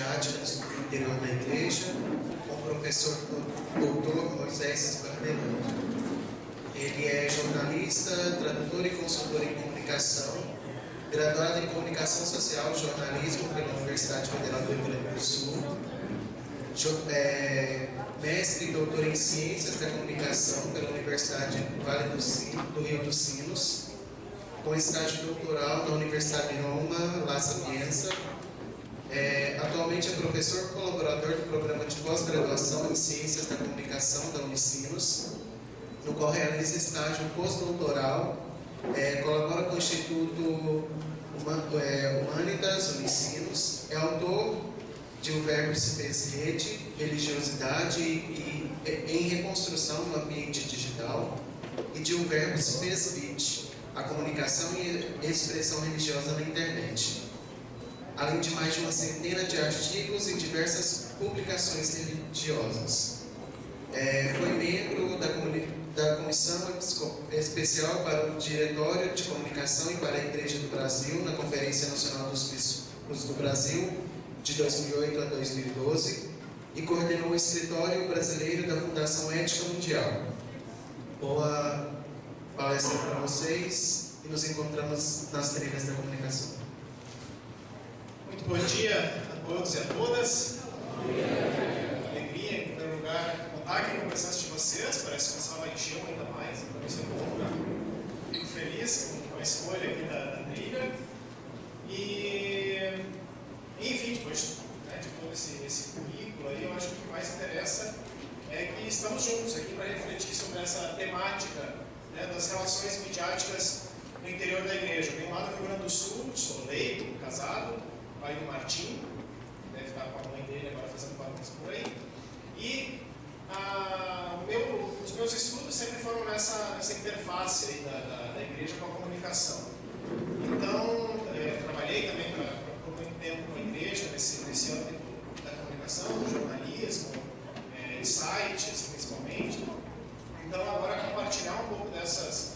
midiáticas no interior da igreja, com o professor doutor Moisés Barbeluto. Ele é jornalista, tradutor e consultor em comunicação, graduado em comunicação social e jornalismo pela Universidade Federal do Rio Grande do Sul, mestre e doutor em ciências da comunicação pela Universidade Vale do Rio dos Sinos, com estágio doutoral na Universidade de Roma, La Sapienza. Atualmente é professor colaborador do programa de pós-graduação em ciências da comunicação da Unicinos, no qual realiza estágio pós-doutoral, colabora com o Instituto Humanitas Unicinos, é autor de O Verbo se fez rede, religiosidade e em reconstrução no ambiente digital, e de O Verbo se fez bit, a comunicação e expressão religiosa na internet, além de mais de uma centena de artigos e diversas publicações religiosas. Foi membro da Comissão Especial para o Diretório de Comunicação e para a Igreja do Brasil, na Conferência Nacional dos Bispos do Brasil, de 2008 a 2012, e coordenou o Escritório Brasileiro da Fundação Ética Mundial. Boa palestra para vocês e nos encontramos nas trilhas da comunicação. Muito bom dia a todos e a todas. Alegria, em primeiro lugar, contar aqui com a presença de vocês. Parece que a sala encheu ainda mais, então isso é bom. Fico feliz com a escolha aqui da trilha. E, enfim, depois de todo esse currículo aí, eu acho que o que mais interessa é que estamos juntos aqui para refletir sobre essa temática, né, das relações midiáticas no interior da igreja. Eu venho lá do Rio Grande do Sul, sou leigo, casado, pai do Martim, deve estar com a mãe dele agora fazendo bagunça por aí. E os meus estudos sempre foram nessa interface aí da igreja com a comunicação. Então, trabalhei também por muito tempo com a igreja, nesse âmbito da comunicação, do jornalismo, sites principalmente. Então, agora compartilhar um pouco dessas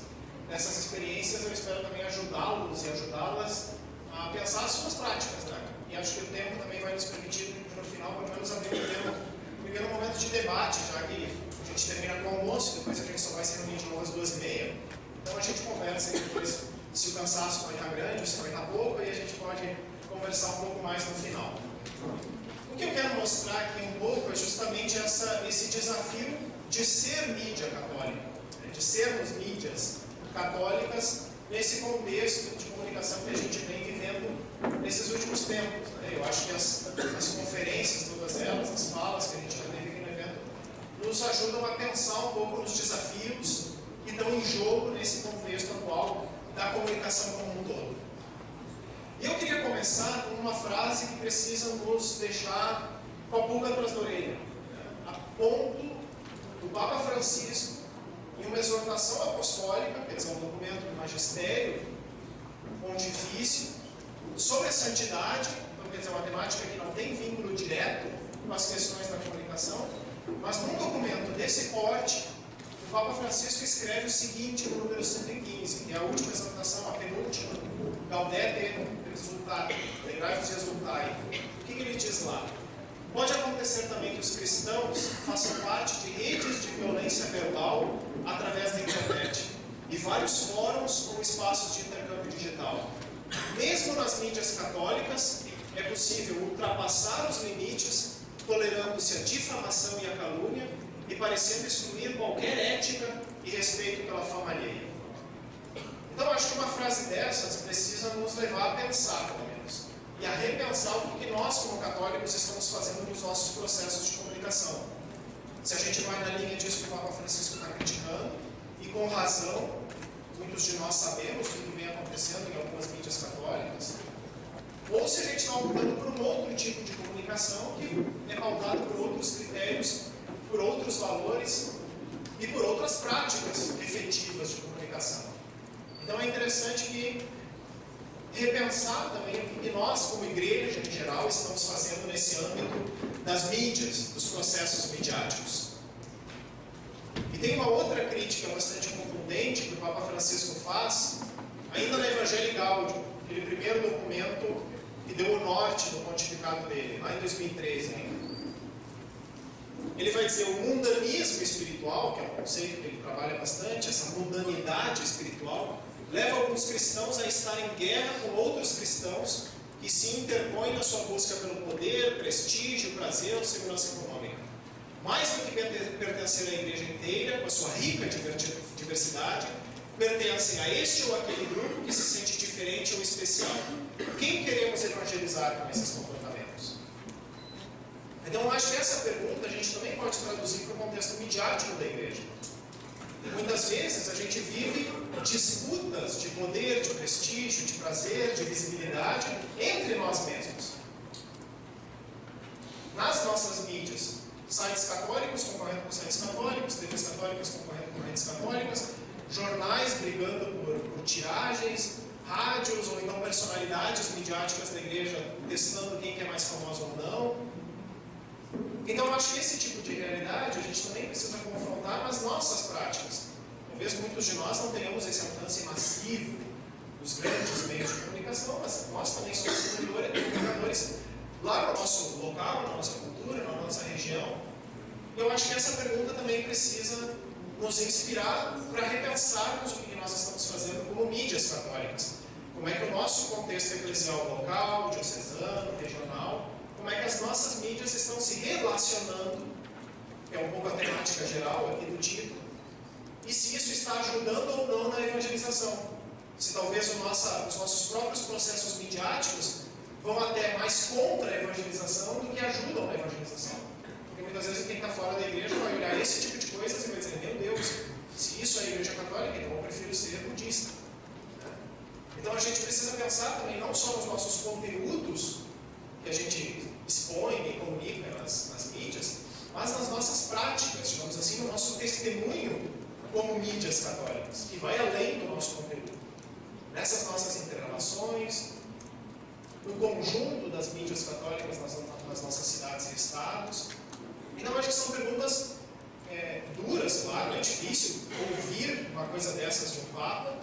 experiências, eu espero também ajudá-los e ajudá-las a pensar as suas práticas, né? E acho que o tempo também vai nos permitir, no final, pelo menos abrir um primeiro momento de debate, já que a gente termina com o almoço, depois a gente só vai se reunir de novo às 2h30. Então a gente conversa aí depois se o cansaço vai estar grande ou se vai estar pouco, e a gente pode conversar um pouco mais no final. O que eu quero mostrar aqui um pouco é justamente esse desafio de ser mídia católica, né? De sermos mídias católicas nesse contexto de comunicação que a gente vem vivendo nesses últimos tempos, né? Eu acho que as conferências, todas elas, as falas que a gente já teve aqui no evento, nos ajudam a pensar um pouco nos desafios que estão em jogo nesse contexto atual da comunicação como um todo. E eu queria começar com uma frase que precisa nos deixar com a pulga atrás da orelha, né? A ponto do Papa Francisco, em uma exortação apostólica, quer dizer, um documento do magistério pontifício, sobre a santidade, então, quer dizer, uma temática que não tem vínculo direto com as questões da comunicação, mas num documento desse porte, o Papa Francisco escreve o seguinte no número 115, que é a última exortação, a penúltima, Gaudete Exultate, Alegrai-vos e Exultai. O que ele diz lá? Pode acontecer também que os cristãos façam parte de redes de violência verbal através da internet e vários fóruns ou espaços de intercâmbio digital. Mesmo nas mídias católicas, é possível ultrapassar os limites, tolerando-se a difamação e a calúnia e parecendo excluir qualquer ética e respeito pela fama alheia. Então, acho que uma frase dessas precisa nos levar a pensar, pelo menos, e a repensar o que nós, como católicos, estamos fazendo nos nossos processos de comunicação. Se a gente vai na linha disso que o Papa Francisco está criticando, e com razão, muitos de nós sabemos o que vem acontecendo em algumas mídias católicas, ou se a gente está optando por um outro tipo de comunicação que é pautado por outros critérios, por outros valores e por outras práticas efetivas de comunicação. Então é interessante que repensar também o que nós, como igreja em geral, estamos fazendo nesse âmbito das mídias, dos processos midiáticos. E tem uma outra crítica bastante contundente que o Papa Francisco faz, ainda no Evangelii Gaudium, aquele primeiro documento que deu o norte do pontificado dele, lá em 2013 ainda. Ele vai dizer o mundanismo espiritual, que é um conceito que ele trabalha bastante, essa mundanidade espiritual, leva alguns cristãos a estar em guerra com outros cristãos que se interpõem na sua busca pelo poder, prestígio, prazer ou segurança econômica. Mais do que pertencer à igreja inteira, com a sua rica diversidade, pertencem a este ou aquele grupo que se sente diferente ou especial. Quem queremos evangelizar com esses comportamentos? Então, eu acho que essa pergunta a gente também pode traduzir para o contexto midiático da igreja. Muitas vezes a gente vive disputas de poder, de prestígio, de prazer, de visibilidade entre nós mesmos. Nas nossas mídias, sites católicos concorrendo com sites católicos, TVs católicas concorrendo com redes católicas, jornais brigando por tiragens, rádios ou então personalidades midiáticas da igreja testando quem que é mais famoso ou não. Então eu acho que esse tipo de realidade a gente também precisa confrontar nas nossas práticas. Talvez muitos de nós não tenhamos esse alcance massivo dos grandes meios de comunicação, mas nós também somos comunicadores lá no nosso local, na nossa cultura, na nossa região. E eu acho que essa pergunta também precisa nos inspirar para repensarmos o que nós estamos fazendo como mídias católicas. Como é que o nosso contexto eclesial local, diocesano, regional, como é que as nossas mídias estão se relacionando, que é um pouco a temática geral aqui do título, e se isso está ajudando ou não na evangelização. Se talvez os nossos próprios processos midiáticos vão até mais contra a evangelização do que ajudam na evangelização. Porque muitas vezes quem está fora da igreja vai olhar esse tipo de coisas e vai dizer, meu Deus, se isso é a igreja católica, então eu prefiro ser budista. Então a gente precisa pensar também não só nos nossos conteúdos que a gente expõe e comunica nas mídias, mas nas nossas práticas, digamos assim, no nosso testemunho como mídias católicas, que vai além do nosso conteúdo. Nessas nossas interrelações, no conjunto das mídias católicas nas nossas cidades e estados. Então, acho que são perguntas duras, claro, é difícil ouvir uma coisa dessas de um Papa,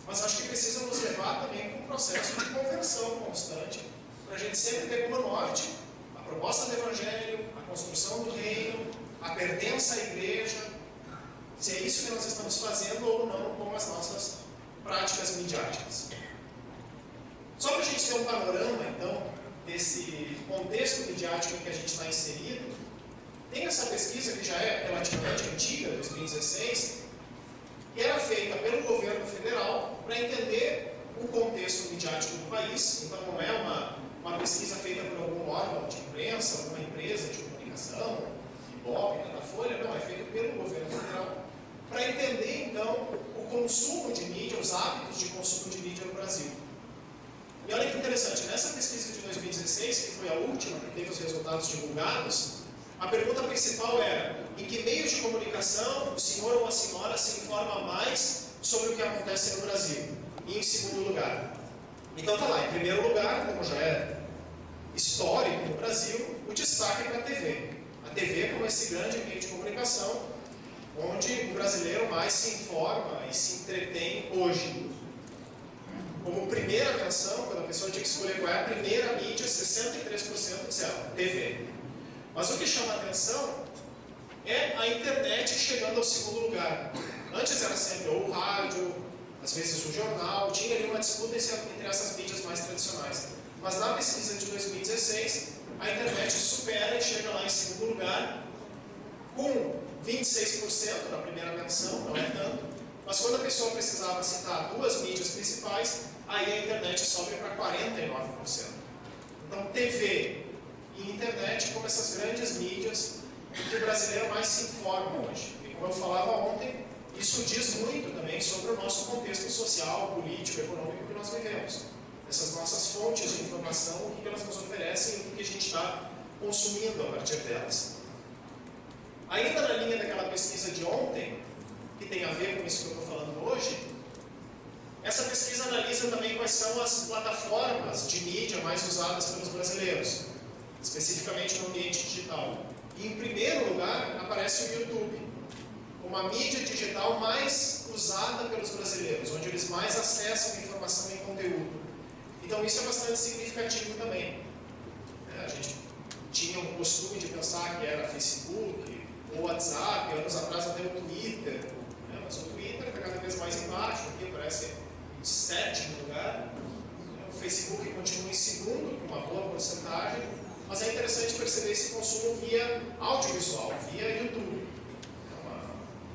mas acho que precisa nos levar também para um processo de conversão constante, para a gente sempre ter como norte a proposta do Evangelho, a construção do reino, a pertença à igreja, se é isso que nós estamos fazendo ou não com as nossas práticas midiáticas. Só para a gente ter um panorama, então, desse contexto midiático em que a gente está inserido, tem essa pesquisa que já é relativamente antiga, 2016, que era feita pelo governo federal para entender o contexto midiático do país. Então, não é uma pesquisa feita por algum órgão de imprensa, alguma empresa de comunicação, Ibope, Datafolha, não, é feita pelo governo federal para entender, então, o consumo de mídia, os hábitos de consumo de mídia no Brasil. E olha que interessante, nessa pesquisa de 2016, que foi a última que teve os resultados divulgados, a pergunta principal era: em que meios de comunicação o senhor ou a senhora se informa mais sobre o que acontece no Brasil? E em segundo lugar? Então tá lá, em primeiro lugar, como já é histórico no Brasil, o destaque para a TV. A TV como esse grande meio de comunicação, onde o brasileiro mais se informa e se entretém hoje. Como primeira menção, quando a pessoa tinha que escolher qual é a primeira mídia, 63% disseram TV. Mas o que chama a atenção é a internet chegando ao segundo lugar. Antes era sempre ou o rádio, às vezes o jornal, tinha ali uma disputa entre essas mídias mais tradicionais. Mas na pesquisa de 2016, a internet supera e chega lá em segundo lugar, com 26% na primeira menção, não é tanto, mas quando a pessoa precisava citar duas mídias principais, aí a internet sobe para 49%. Então, TV e internet como essas grandes mídias que o brasileiro mais se informa hoje. E como eu falava ontem, isso diz muito também sobre o nosso contexto social, político, econômico que nós vivemos. Essas nossas fontes de informação, o que elas nos oferecem e o que a gente está consumindo a partir delas. Ainda na linha daquela pesquisa de ontem, que tem a ver com isso que eu estou falando hoje, essa pesquisa analisa também quais são as plataformas de mídia mais usadas pelos brasileiros, especificamente no ambiente digital. E em primeiro lugar aparece o YouTube, uma mídia digital mais usada pelos brasileiros, onde eles mais acessam informação e conteúdo. Então isso é bastante significativo também. A gente tinha um costume de pensar que era Facebook, ou WhatsApp, anos atrás até o Twitter, mas o Twitter está cada vez mais embaixo, aqui parece em sétimo lugar. O Facebook continua em segundo, com uma boa porcentagem, mas é interessante perceber esse consumo via audiovisual, via YouTube.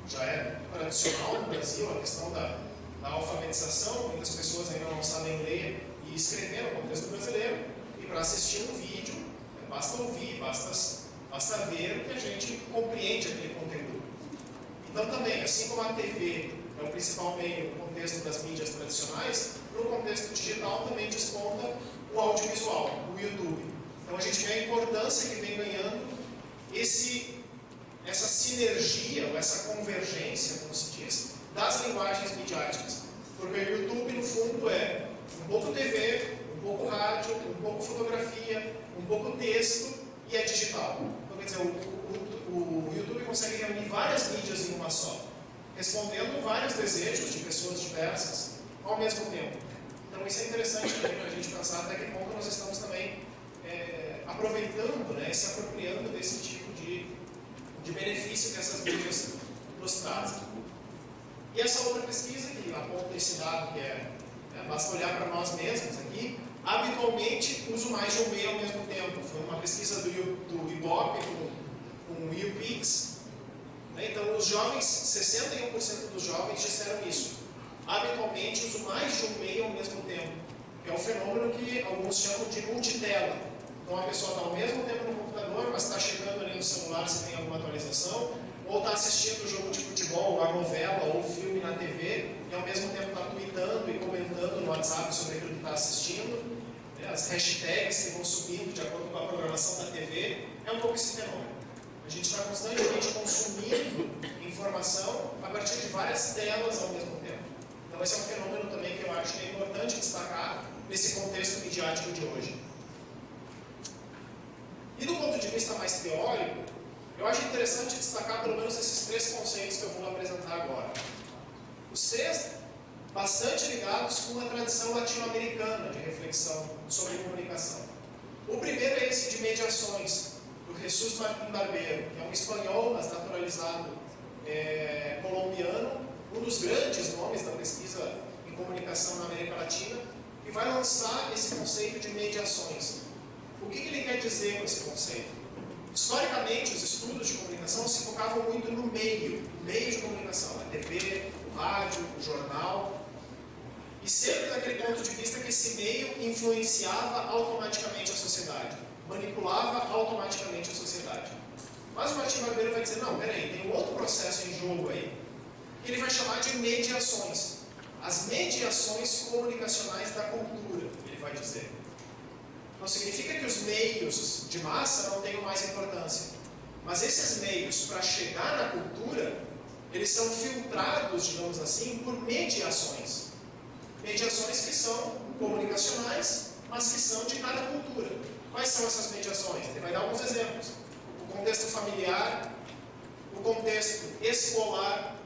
Já é tradicional no Brasil a questão da alfabetização, muitas pessoas ainda não sabem ler e escrever no contexto brasileiro, e para assistir um vídeo, basta ouvir, basta ver que a gente compreende aquele conteúdo. Então também, assim como a TV é o principal meio no contexto das mídias tradicionais, no contexto digital também desponta o audiovisual, o YouTube. Então a gente vê a importância que vem ganhando essa sinergia, ou essa convergência, como se diz, das linguagens midiáticas. Porque o YouTube, no fundo, é um pouco TV, um pouco rádio, um pouco fotografia, um pouco texto e é digital. Então, quer dizer, o YouTube consegue reunir várias mídias em uma só, respondendo vários desejos de pessoas diversas ao mesmo tempo. Então, isso é interessante também para a gente pensar até que ponto nós estamos também aproveitando, né, se apropriando desse tipo de benefício que essas mídias nos trazem. E essa outra pesquisa que aponta esse dado, que basta olhar para nós mesmos aqui, habitualmente uso mais de um meio ao mesmo tempo. Foi uma pesquisa do Ibope com o YouPix. Então, os jovens, 61% dos jovens disseram isso. Habitualmente uso mais de um meio ao mesmo tempo, que é um fenômeno que alguns chamam de multitela. Então, a pessoa está ao mesmo tempo no computador, mas está chegando ali no celular se tem alguma atualização, ou está assistindo o jogo de futebol, a novela ou o filme na TV, e ao mesmo tempo está tweetando e comentando no WhatsApp sobre aquilo que está assistindo. As hashtags que vão subindo de acordo com a programação da TV, é um pouco esse fenômeno. A gente está constantemente consumindo informação a partir de várias telas ao mesmo tempo. Então esse é um fenômeno também que eu acho que é importante destacar nesse contexto midiático de hoje. E do ponto de vista mais teórico, eu acho interessante destacar pelo menos esses três conceitos que eu vou apresentar agora. Os três bastante ligados com uma tradição latino-americana de reflexão sobre comunicação. O primeiro é esse de mediações, do Jesús Martín Barbero, que é um espanhol, mas naturalizado colombiano, um dos grandes nomes da pesquisa em comunicação na América Latina, e vai lançar esse conceito de mediações. O que ele quer dizer com esse conceito? Historicamente, os estudos de comunicação se focavam muito no meio de comunicação, a TV, o rádio, o jornal, e sempre daquele ponto de vista que esse meio influenciava automaticamente a sociedade, manipulava automaticamente a sociedade. Mas o Martín Barbero vai dizer, não, peraí, tem um outro processo em jogo aí, que ele vai chamar de mediações. As mediações comunicacionais da cultura, ele vai dizer. Não significa que os meios de massa não tenham mais importância, mas esses meios, para chegar na cultura, eles são filtrados, digamos assim, por mediações. Mediações que são comunicacionais, mas que são de cada cultura. Quais são essas mediações? Ele vai dar alguns exemplos. O contexto familiar, o contexto escolar,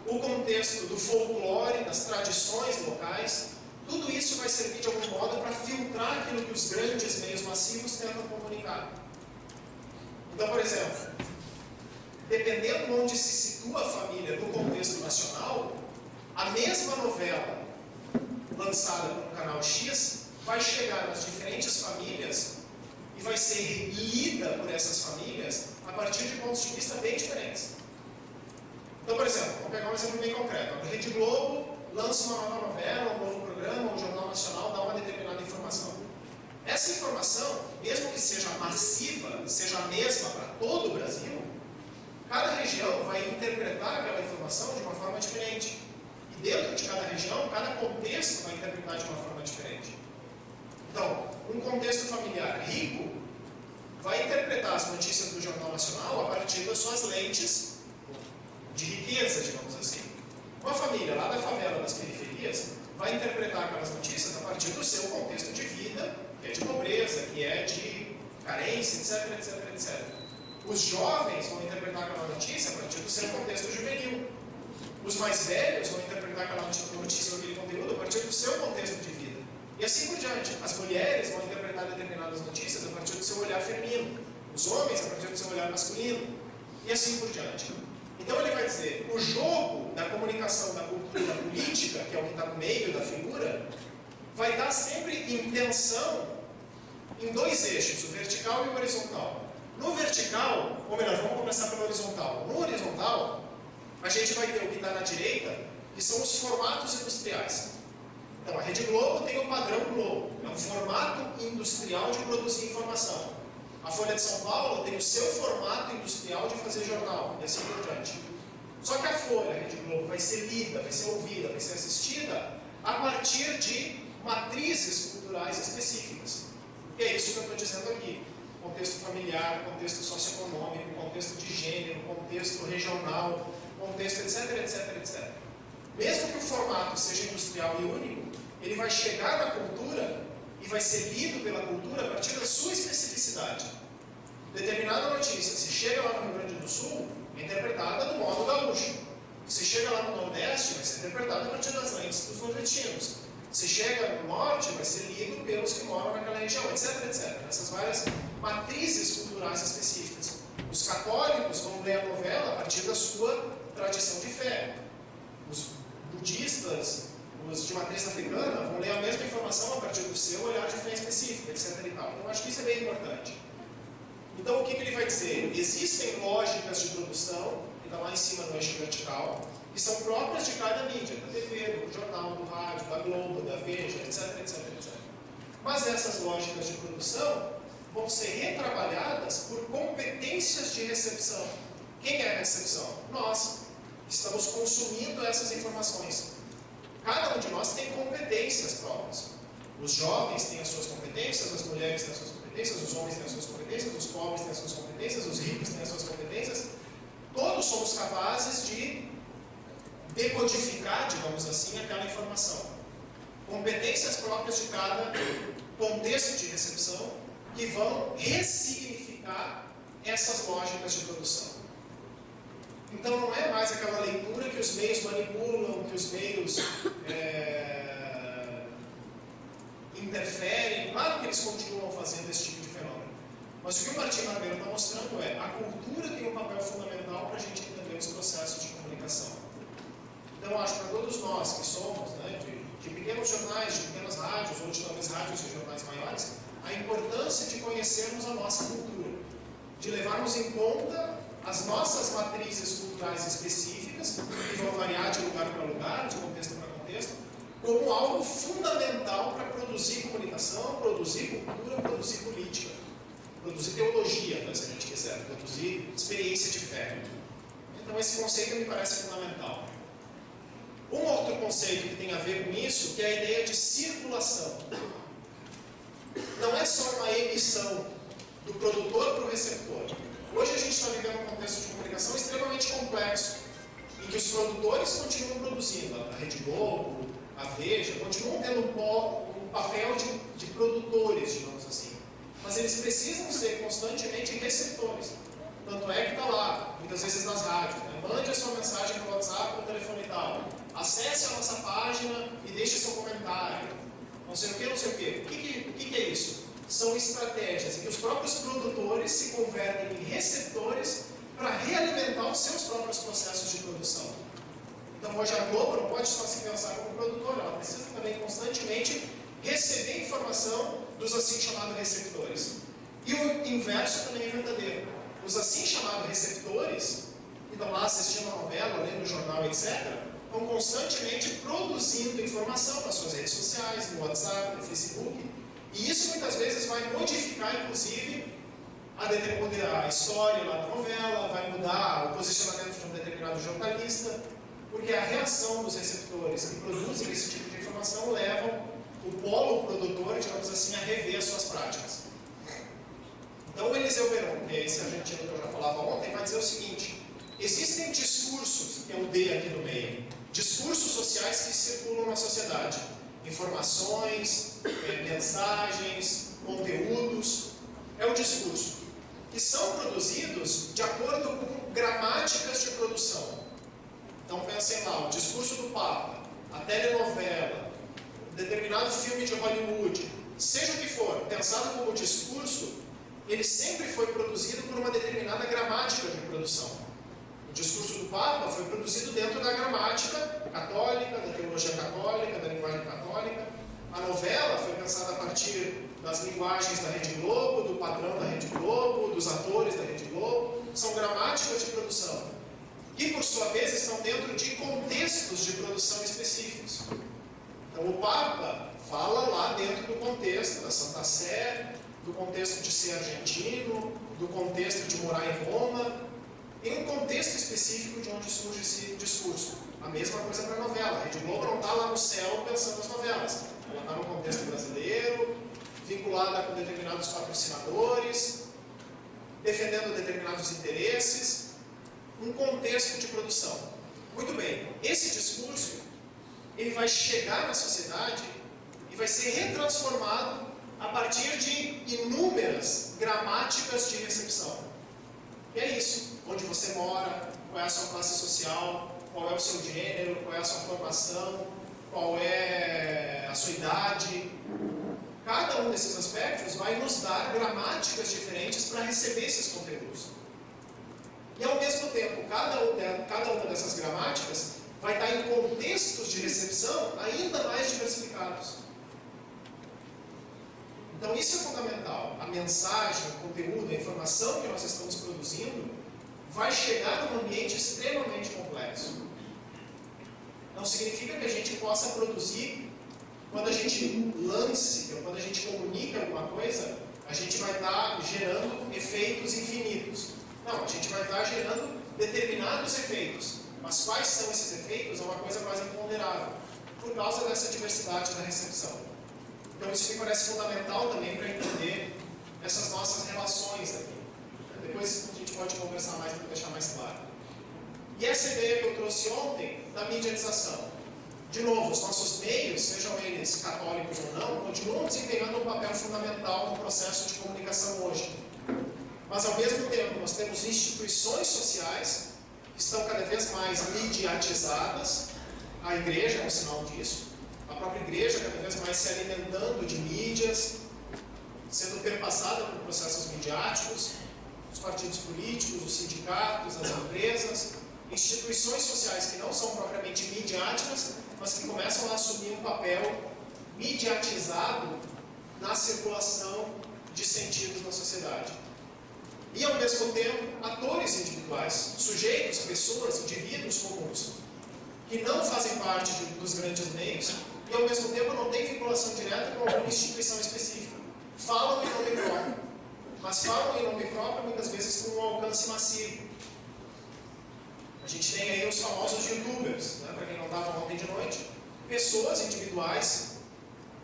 o contexto do folclore, das tradições locais. Tudo isso vai servir de algum modo para filtrar aquilo que os grandes meios massivos tentam comunicar. Então, por exemplo, dependendo de onde se situa a família no contexto nacional, a mesma novela lançada no canal X vai chegar nas diferentes famílias e vai ser lida por essas famílias a partir de pontos de vista bem diferentes. Então, por exemplo, vamos pegar um exemplo bem concreto. A Rede Globo lança uma nova novela, um novo programa, o Jornal Nacional dá uma determinada informação. Essa informação, mesmo que seja massiva, seja a mesma para todo o Brasil, cada região vai interpretar aquela informação de uma forma diferente. E dentro de cada região, cada contexto vai interpretar de uma forma diferente. Então, um contexto familiar rico vai interpretar as notícias do Jornal Nacional a partir das suas lentes de riqueza, digamos assim. Uma família lá da favela, das periferias, vai interpretar aquelas notícias a partir do seu contexto de vida, que é de pobreza, que é de carência, etc, etc, etc. Os jovens vão interpretar aquela notícia a partir do seu contexto juvenil. Os mais velhos vão interpretar aquela notícia ou aquele conteúdo a partir do seu contexto de vida. E assim por diante. As mulheres vão interpretar determinadas notícias a partir do seu olhar feminino, os homens a partir do seu olhar masculino, e assim por diante. Então ele vai dizer, o jogo da comunicação, da cultura e da política, que é o que está no meio da figura, vai estar sempre em tensão em dois eixos, o vertical e o horizontal. No vertical, ou melhor, vamos começar pelo horizontal. No horizontal, a gente vai ter o que está na direita, que são os formatos industriais. Então, a Rede Globo tem o padrão Globo, é um formato industrial de produzir informação. A Folha de São Paulo tem o seu formato industrial de fazer jornal, e assim por diante. Só que a Folha, a Rede Globo, vai ser lida, vai ser ouvida, vai ser assistida a partir de matrizes culturais específicas. E é isso que eu estou dizendo aqui. Contexto familiar, contexto socioeconômico, contexto de gênero, contexto regional, contexto etc, etc, etc. Mesmo que o formato seja industrial e único, ele vai chegar na cultura e vai ser lido pela cultura a partir da sua especificidade. Determinada notícia, se chega lá no Rio Grande do Sul, é interpretada do modo gaúcho. Se chega lá no Nordeste, vai ser interpretada a partir das lentes dos nordestinos. Se chega no Norte, vai ser lido pelos que moram naquela região, etc, etc. Essas várias matrizes culturais específicas. Os católicos vão ler a novela a partir da sua tradição de fé. Os budistas, os de matriz africana, vão ler a mesma informação a partir do seu olhar de fé específico, etc. E tal. Então, acho que isso é bem importante. Então, o que ele vai dizer? Existem lógicas de produção, que estão lá em cima no eixo vertical, que são próprias de cada mídia, da TV, do jornal, do rádio, da Globo, da Veja, etc, etc, etc. Mas essas lógicas de produção vão ser retrabalhadas por competências de recepção. Quem é a recepção? Nós, que estamos consumindo essas informações. Cada um de nós tem competências próprias. Os jovens têm as suas competências, as mulheres têm as suas competências, os homens têm as suas competências, os pobres têm as suas competências, os ricos têm as suas competências. Todos somos capazes de decodificar, digamos assim, aquela informação. Competências próprias de cada contexto de recepção que vão ressignificar essas lógicas de produção. Então não é mais aquela leitura que os meios manipulam, que os meios interferem. Claro que eles continuam fazendo esse tipo de fenômeno. Mas o que o Martim Barbeiro está mostrando é a cultura tem um papel fundamental para a gente entender os processos de comunicação. Então, acho que para todos nós que somos de pequenos jornais, de pequenas rádios, ou de talvez rádios e jornais maiores, a importância de conhecermos a nossa cultura, de levarmos em conta as nossas matrizes culturais específicas, que vão variar de lugar para lugar, de contexto para contexto, como algo fundamental para produzir comunicação, produzir cultura, produzir política, produzir teologia, se a gente quiser, produzir experiência de fé. Então, esse conceito me parece fundamental. Um outro conceito que tem a ver com isso, que é a ideia de circulação. Não é só uma emissão do produtor para o receptor. Hoje a gente está vivendo um contexto de comunicação extremamente complexo, em que os produtores continuam produzindo. A Rede Globo, a Veja, continuam tendo um papel de produtores, digamos assim. Mas eles precisam ser constantemente receptores. Tanto é que está lá, muitas vezes nas rádios, mande a sua mensagem no WhatsApp ou no telefone e tal. Acesse a nossa página e deixe seu comentário. Não sei o que, não sei o que. O que é isso? São estratégias em que os próprios produtores se convertem em receptores para realimentar os seus próprios processos de produção. Então hoje a Globo não pode só se pensar como produtora, ela precisa também constantemente receber informação dos assim chamados receptores. E o inverso também é verdadeiro. Os assim chamados receptores, que estão lá assistindo a novela, lendo o jornal, etc., estão constantemente produzindo informação nas suas redes sociais, no WhatsApp, no Facebook, e isso muitas vezes vai modificar, inclusive, a história lá da novela, vai mudar o posicionamento de um determinado jornalista, porque a reação dos receptores que produzem esse tipo de informação levam o polo produtor, digamos assim, a rever as suas práticas. Então, o Eliseu Veron, que é esse argentino que eu já falava ontem, vai dizer o seguinte: existem discursos, que é o D aqui no meio, discursos sociais que circulam na sociedade. Informações, mensagens, conteúdos, é o discurso, que são produzidos de acordo com gramáticas de produção. Então pensem lá, o discurso do Papa, a telenovela, determinado determinado filme de Hollywood, seja o que for, pensado como discurso, ele sempre foi produzido por uma determinada gramática de produção. O discurso do Papa foi produzido dentro da gramática católica, da teologia católica, da linguagem católica. A novela foi pensada a partir das linguagens da Rede Globo, do padrão da Rede Globo, dos atores da Rede Globo. São gramáticas de produção, que por sua vez estão dentro de contextos de produção específicos. Então o Papa fala lá dentro do contexto da Santa Sé, do contexto de ser argentino, do contexto de morar em Roma, em um contexto específico de onde surge esse discurso. A mesma coisa para a novela. A Rede Globo não está lá no céu pensando nas novelas. Ela está no contexto brasileiro, vinculada com determinados patrocinadores, defendendo determinados interesses, um contexto de produção. Muito bem, esse discurso ele vai chegar na sociedade e vai ser retransformado a partir de inúmeras gramáticas de recepção. E é isso, onde você mora, qual é a sua classe social, qual é o seu gênero, qual é a sua formação, qual é a sua idade. Cada um desses aspectos vai nos dar gramáticas diferentes para receber esses conteúdos. E ao mesmo tempo, cada uma dessas gramáticas vai estar em contextos de recepção ainda mais diversificados. Então isso é fundamental. A mensagem, o conteúdo, a informação que nós estamos produzindo vai chegar num ambiente extremamente complexo. Não significa que a gente possa produzir, quando a gente lance, ou quando a gente comunica alguma coisa, a gente vai estar gerando efeitos infinitos. Não, a gente vai estar gerando determinados efeitos. Mas quais são esses efeitos é uma coisa quase imponderável, por causa dessa diversidade da recepção. Então isso me parece fundamental também para entender essas nossas relações aqui. Depois a gente pode conversar mais para deixar mais claro. E essa ideia que eu trouxe ontem da mediatização. De novo, os nossos meios, sejam eles católicos ou não, continuam desempenhando um papel fundamental no processo de comunicação hoje. Mas ao mesmo tempo nós temos instituições sociais que estão cada vez mais mediatizadas. A igreja é um sinal disso. A própria igreja cada vez mais se alimentando de mídias, sendo perpassada por processos midiáticos, os partidos políticos, os sindicatos, as empresas, instituições sociais que não são propriamente midiáticas, mas que começam a assumir um papel mediatizado na circulação de sentidos na sociedade. E, ao mesmo tempo, atores individuais, sujeitos, pessoas, indivíduos comuns, que não fazem parte dos grandes meios e, ao mesmo tempo, não têm vinculação direta com alguma instituição específica. Falam em nome próprio, mas falam em nome próprio, muitas vezes, com um alcance massivo. A gente tem aí os famosos youtubers, né, para quem não estava ontem de noite, pessoas individuais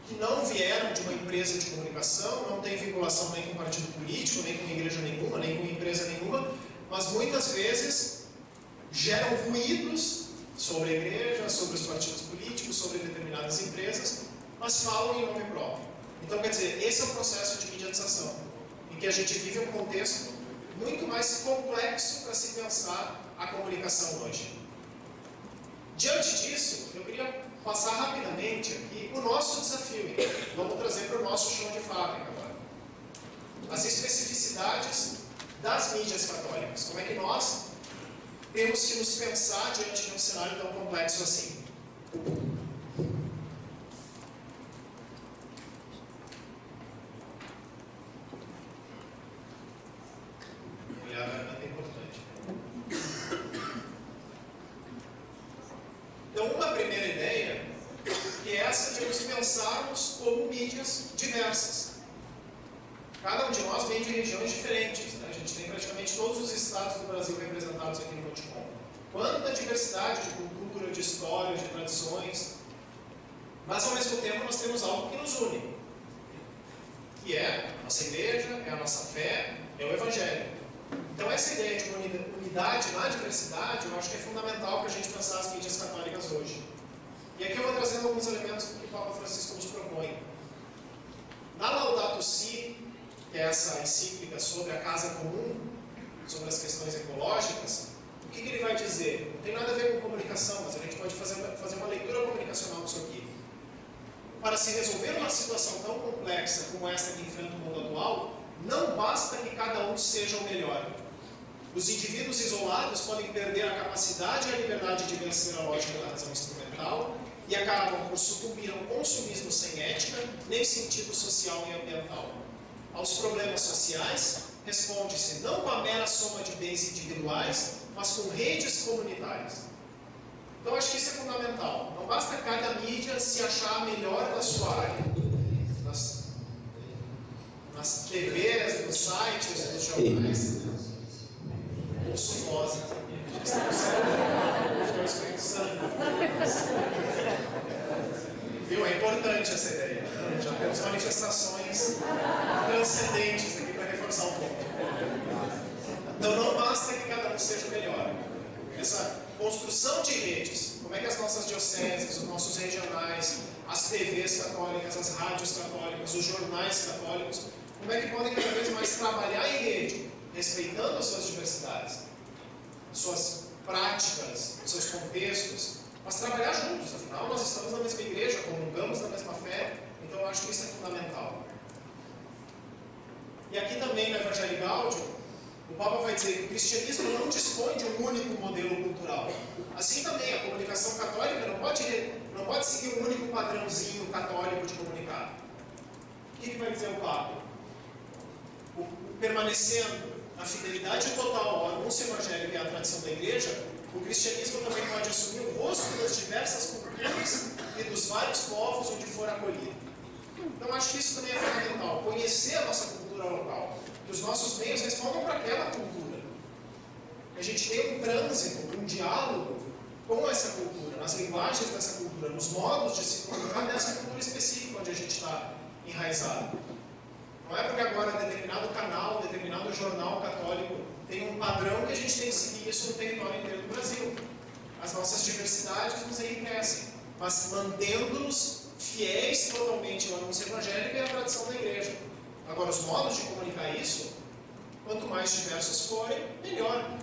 que não vieram de uma empresa de comunicação, não têm vinculação nem com partido político, nem com igreja nenhuma, nem com empresa nenhuma, mas muitas vezes geram ruídos sobre a igreja, sobre os partidos políticos, sobre determinadas empresas, mas falam em nome próprio. Então, quer dizer, esse é o processo de mediatização, em que a gente vive um contexto muito mais complexo para se pensar a comunicação hoje. Diante disso, eu queria passar rapidamente aqui o nosso desafio. Vamos trazer para o nosso chão de fábrica agora. As especificidades das mídias católicas. Como é que nós temos que nos pensar diante de um cenário tão complexo assim? Olhar a garganta é importante. Então, uma primeira ideia é essa de nos pensarmos como mídias diversas. Cada um de nós vem de regiões diferentes, né? A gente tem praticamente todos os estados do Brasil representados aqui no Multicom. Quanta diversidade de cultura, de história, de tradições. Mas, ao mesmo tempo, nós temos algo que nos une, que é a nossa igreja, é a nossa fé, é o Evangelho. Então, essa ideia de unidade na diversidade, eu acho que é fundamental para a gente pensar as mídias católicas hoje. E aqui eu vou trazendo alguns elementos que o Papa Francisco nos propõe. Na Laudato Si, que é essa encíclica sobre a casa comum, sobre as questões ecológicas, o que ele vai dizer? Não tem nada a ver com comunicação, mas a gente pode fazer uma leitura comunicação disso aqui. para se resolver uma situação tão complexa como esta que enfrenta o mundo atual, não basta que cada um seja o melhor. Os indivíduos isolados podem perder a capacidade e a liberdade de vencer a lógica da razão instrumental e acabam por sucumbir ao consumismo sem ética, nem sentido social e ambiental. Aos problemas sociais, responde-se não com a mera soma de bens individuais, mas com redes comunitárias. Então, acho que isso é fundamental. Não basta cada mídia se achar melhor na sua área. Nas TVs, nos sites, nos jornais. Ouço voz. Viu? É importante essa ideia. Já temos manifestações transcendentes aqui para reforçar um pouco. Então, não basta que cada um seja melhor. Essa construção de redes, como é que as nossas dioceses, os nossos regionais, as TVs católicas, as rádios católicas, os jornais católicos, como é que podem cada vez mais trabalhar em rede, respeitando as suas diversidades, suas práticas, seus contextos, mas trabalhar juntos. Afinal, nós estamos na mesma igreja, comungamos da mesma fé, então eu acho que isso é fundamental. E aqui também no Evangelii Gaudium, o Papa vai dizer que o cristianismo não dispõe de um único modelo cultural. Assim também, a comunicação católica não pode seguir um único padrãozinho católico de comunicar. O que vai dizer o Papa? Permanecendo na fidelidade total ao anúncio evangélico e à tradição da Igreja, o cristianismo também pode assumir o rosto das diversas culturas e dos vários povos onde for acolhido. Então, acho que isso também é fundamental, conhecer a nossa cultura local, que os nossos meios respondam para aquela cultura. Que a gente tenha um trânsito, um diálogo com essa cultura, nas linguagens dessa cultura, nos modos de se comunicar dessa cultura específica onde a gente está enraizado. Não é porque agora determinado canal, determinado jornal católico tem um padrão que a gente tem que seguir isso no território inteiro do Brasil. As nossas diversidades nos enriquecem, mas mantendo-nos fiéis totalmente ao anúncio evangélico e à tradição da Igreja. Agora, os modos de comunicar isso, quanto mais diversos forem, melhor.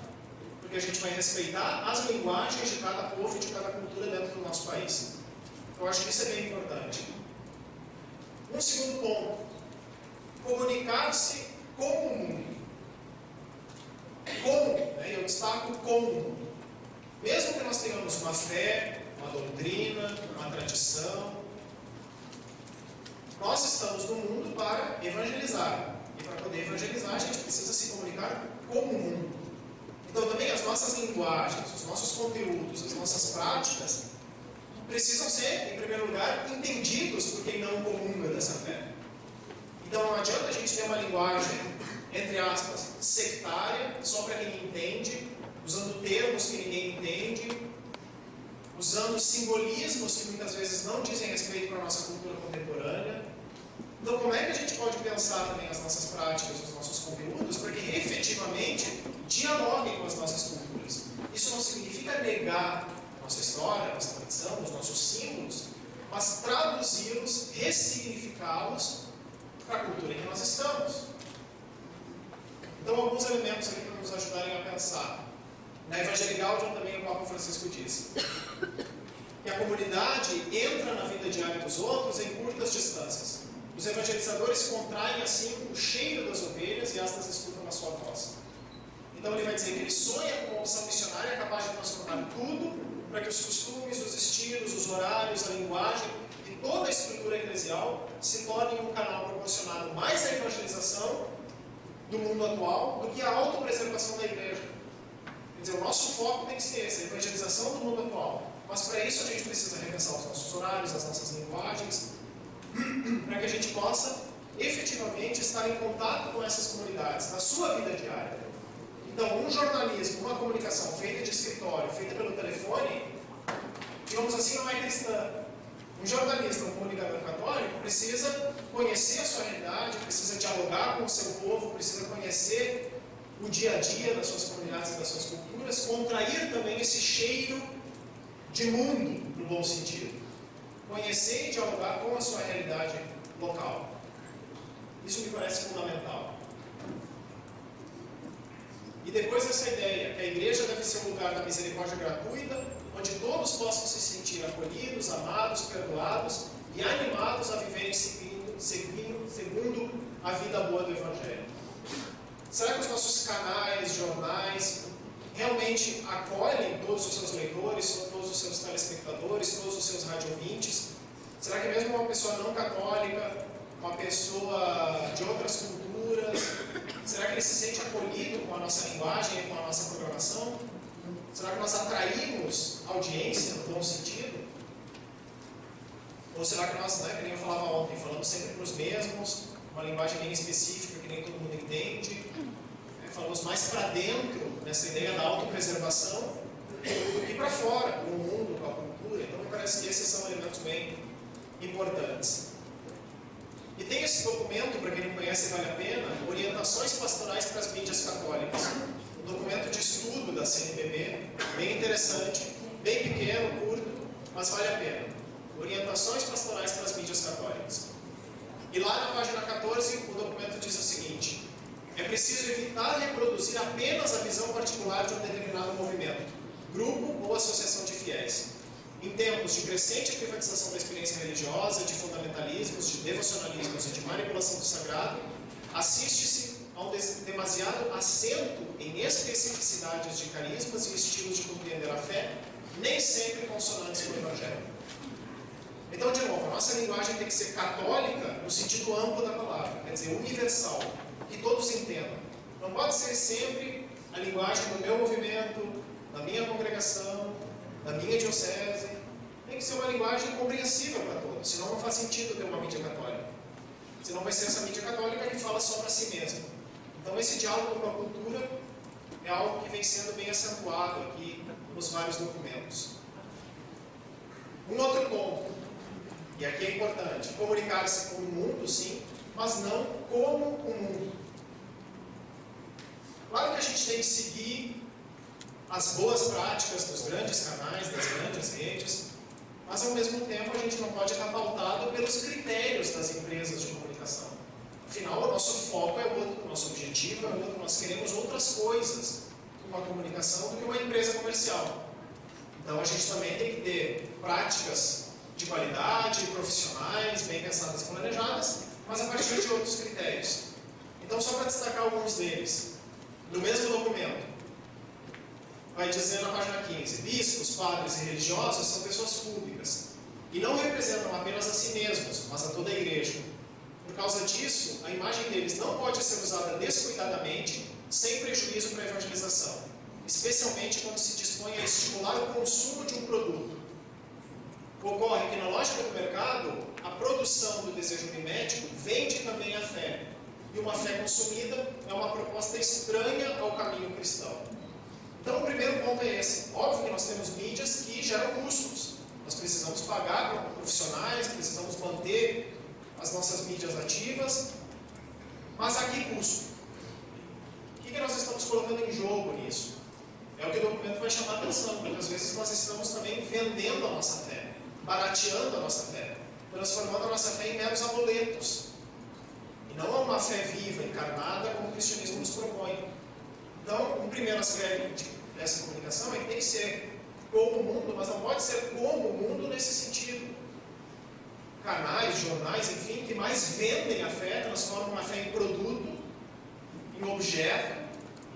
Porque a gente vai respeitar as linguagens de cada povo e de cada cultura dentro do nosso país. Eu acho que isso é bem importante. Um segundo ponto. Comunicar-se com o mundo. Eu destaco com o mundo. Mesmo que nós tenhamos uma fé, uma doutrina, uma tradição, nós estamos no mundo para evangelizar. E para poder evangelizar, a gente precisa se comunicar com o mundo. Então também as nossas linguagens, os nossos conteúdos, as nossas práticas precisam ser, em primeiro lugar, entendidos por quem não comunga dessa fé. Então não adianta a gente ter uma linguagem, entre aspas, sectária, só para quem entende, usando termos que ninguém entende, usando simbolismos que muitas vezes não dizem respeito para a nossa cultura contemporânea. Então como é que a gente pode pensar também as nossas práticas, os nossos conteúdos, para que efetivamente dialoguem com as nossas culturas? Isso não significa negar a nossa história, a nossa tradição, os nossos símbolos, mas traduzi-los, ressignificá-los para a cultura em que nós estamos. Então, alguns elementos aqui para nos ajudarem a pensar. Na Evangelii Gaudium também o Papa Francisco diz que a comunidade entra na vida diária dos outros em curtas distâncias. Os evangelizadores contraem assim o cheiro das ovelhas e estas escutam a sua voz. Então ele vai dizer que ele sonha com uma opção missionária capaz de transformar tudo para que os costumes, os estilos, os horários, a linguagem e toda a estrutura eclesial se tornem um canal proporcionado mais à evangelização do mundo atual do que à autopreservação da igreja. Quer dizer, o nosso foco tem que ser esse, a evangelização do mundo atual. Mas para isso a gente precisa repensar os nossos horários, as nossas linguagens, para que a gente possa efetivamente estar em contato com essas comunidades, na sua vida diária. Então, um jornalismo, uma comunicação feita de escritório, feita pelo telefone, digamos assim, não é cristã. Um jornalista, um comunicador católico, precisa conhecer a sua realidade, precisa dialogar com o seu povo, precisa conhecer o dia a dia das suas comunidades e das suas culturas, contrair também esse cheiro de mundo, no bom sentido. Conhecer e dialogar com a sua realidade local. Isso me parece fundamental. E depois essa ideia, que a igreja deve ser um lugar da misericórdia gratuita, onde todos possam se sentir acolhidos, amados, perdoados e animados a viverem segundo a vida boa do Evangelho? Será que os nossos canais, jornais, realmente acolhem todos os seus leitores, todos os seus telespectadores, todos os seus radiovintes? Será que mesmo uma pessoa não católica, uma pessoa de outras culturas, será que ele se sente acolhido com a nossa linguagem e com a nossa programação? Será que nós atraímos audiência no bom sentido? Ou será que nós, que nem eu falava ontem, falamos sempre para os mesmos, uma linguagem bem específica que nem todo mundo entende, falamos mais para dentro, nessa ideia da autopreservação, do que para fora, com o mundo, com a cultura? Então me parece que esses são elementos bem importantes. E tem esse documento, para quem não conhece, vale a pena, Orientações Pastorais para as Mídias Católicas. Um documento de estudo da CNBB, bem interessante, bem pequeno, curto, mas vale a pena. Orientações Pastorais para as Mídias Católicas. E lá na página 14, o documento diz o seguinte: é preciso evitar reproduzir apenas a visão particular de um determinado movimento, grupo ou associação de fiéis. Em tempos de crescente privatização da experiência religiosa, de fundamentalismos, de devocionalismos e de manipulação do sagrado, assiste-se a um demasiado acento em especificidades de carismas e estilos de compreender a fé, nem sempre consonantes com o Evangelho. Então, de novo, a nossa linguagem tem que ser católica no sentido amplo da palavra, quer dizer, universal, que todos entendam. Não pode ser sempre a linguagem do meu movimento, da minha congregação, da minha diocese. Tem que ser uma linguagem compreensível para todos, senão não faz sentido ter uma mídia católica. Senão vai ser essa mídia católica que fala só para si mesma. Então esse diálogo com a cultura é algo que vem sendo bem acentuado aqui nos vários documentos. Um outro ponto, e aqui é importante, comunicar-se com o mundo, sim, mas não como o mundo. Claro que a gente tem que seguir as boas práticas dos grandes canais, das grandes redes, mas ao mesmo tempo a gente não pode estar pautado pelos critérios das empresas de comunicação. Afinal, o nosso foco é outro, o nosso objetivo é outro, nós queremos outras coisas com a comunicação do que uma empresa comercial. Então a gente também tem que ter práticas de qualidade, profissionais, bem pensadas e planejadas, mas a partir de outros critérios. Então, só para destacar alguns deles, no mesmo documento, vai dizer na página 15, bispos, padres e religiosos são pessoas públicas e não representam apenas a si mesmos, mas a toda a igreja. Por causa disso, a imagem deles não pode ser usada descuidadamente, sem prejuízo para a evangelização, especialmente quando se dispõe a estimular o consumo de um produto. Ocorre que na lógica do mercado, a produção do desejo mimético vende também a fé. E uma fé consumida é uma proposta estranha ao caminho cristão. Então o primeiro ponto é esse. Óbvio que nós temos mídias que geram custos. Nós precisamos pagar como profissionais, precisamos manter as nossas mídias ativas. Mas a que custo? O que nós estamos colocando em jogo nisso? É o que o documento vai chamar a atenção. Muitas vezes nós estamos também vendendo a nossa fé, barateando a nossa fé, transformando a nossa fé em meros amuletos. E não é uma fé viva, encarnada, como o cristianismo nos propõe. Então, um primeiro aspecto dessa comunicação é que tem que ser como o mundo, mas não pode ser como o mundo nesse sentido. Canais, jornais, enfim, que mais vendem a fé, transformam a fé em produto, em objeto,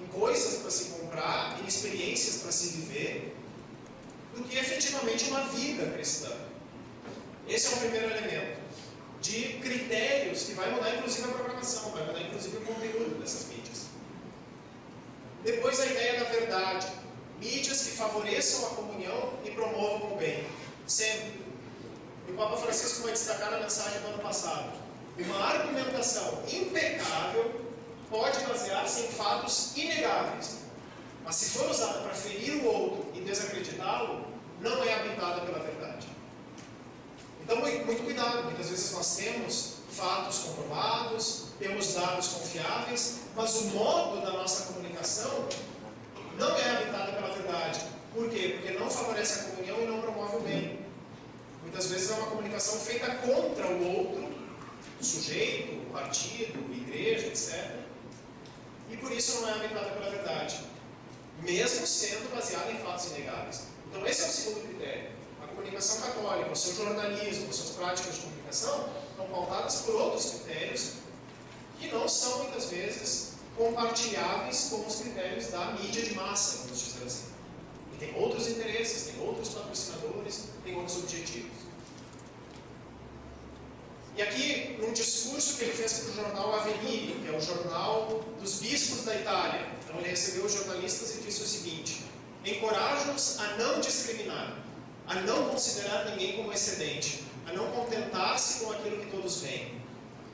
em coisas para se comprar, em experiências para se viver, do que efetivamente uma vida cristã. Esse é o primeiro elemento de critérios que vai mudar inclusive a programação, vai mudar inclusive o conteúdo dessas mídias. Depois a ideia da verdade, mídias que favoreçam a comunhão e promovam o bem, sempre. E o Papa Francisco vai destacar na mensagem do ano passado, uma argumentação impecável pode basear-se em fatos inegáveis, mas se for usada para ferir o outro e desacreditá-lo, não é habitada pela verdade. Então, muito cuidado. Muitas vezes nós temos fatos comprovados, temos dados confiáveis, mas o modo da nossa comunicação não é habitado pela verdade. Por quê? Porque não favorece a comunhão e não promove o bem. Muitas vezes é uma comunicação feita contra o outro, o sujeito, o partido, a igreja, etc. E por isso não é habitada pela verdade, mesmo sendo baseada em fatos inegáveis. Então esse é o segundo critério. A comunicação católica, o seu jornalismo, as suas práticas de comunicação, estão pautadas por outros critérios que não são, muitas vezes, compartilháveis com os critérios da mídia de massa, vamos dizer assim. E tem outros interesses, tem outros patrocinadores, tem outros objetivos. E aqui, num discurso que ele fez para o jornal Avvenire, que é o jornal dos bispos da Itália, então ele recebeu os jornalistas e disse o seguinte: encoraja-os a não discriminar, a não considerar ninguém como excedente, a não contentar-se com aquilo que todos veem.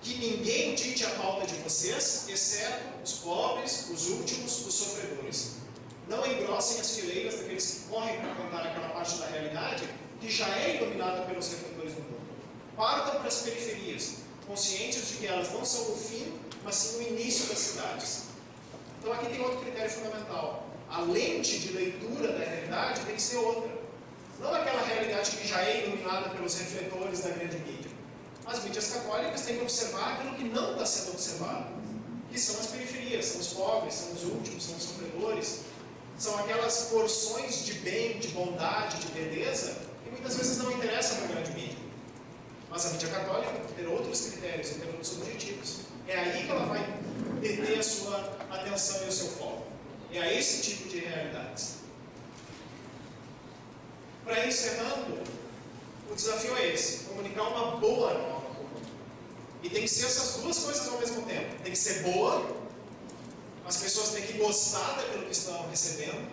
Que ninguém dite a pauta de vocês, exceto os pobres, os últimos, os sofredores. Não engrossem as fileiras daqueles que correm para contar aquela parte da realidade que já é iluminada pelos refletores do mundo. Partam para as periferias, conscientes de que elas não são o fim, mas sim o início das cidades. Então aqui tem outro critério fundamental. A lente de leitura da realidade tem que ser outra. Não aquela realidade que já é iluminada pelos refletores da grande mídia. As mídias católicas têm que observar aquilo que não está sendo observado, que são as periferias, são os pobres, são os últimos, são os sofredores, são aquelas porções de bem, de bondade, de beleza, que muitas vezes não interessam para a grande mídia. Mas a mídia católica tem que ter outros critérios, tem que ter outros objetivos. É aí que ela vai deter a sua atenção e o seu foco. É a esse tipo de realidades. Para ir encerrando, o desafio é esse: comunicar uma boa nova para o mundo. E tem que ser essas duas coisas ao mesmo tempo. Tem que ser boa, as pessoas têm que gostar daquilo que estão recebendo,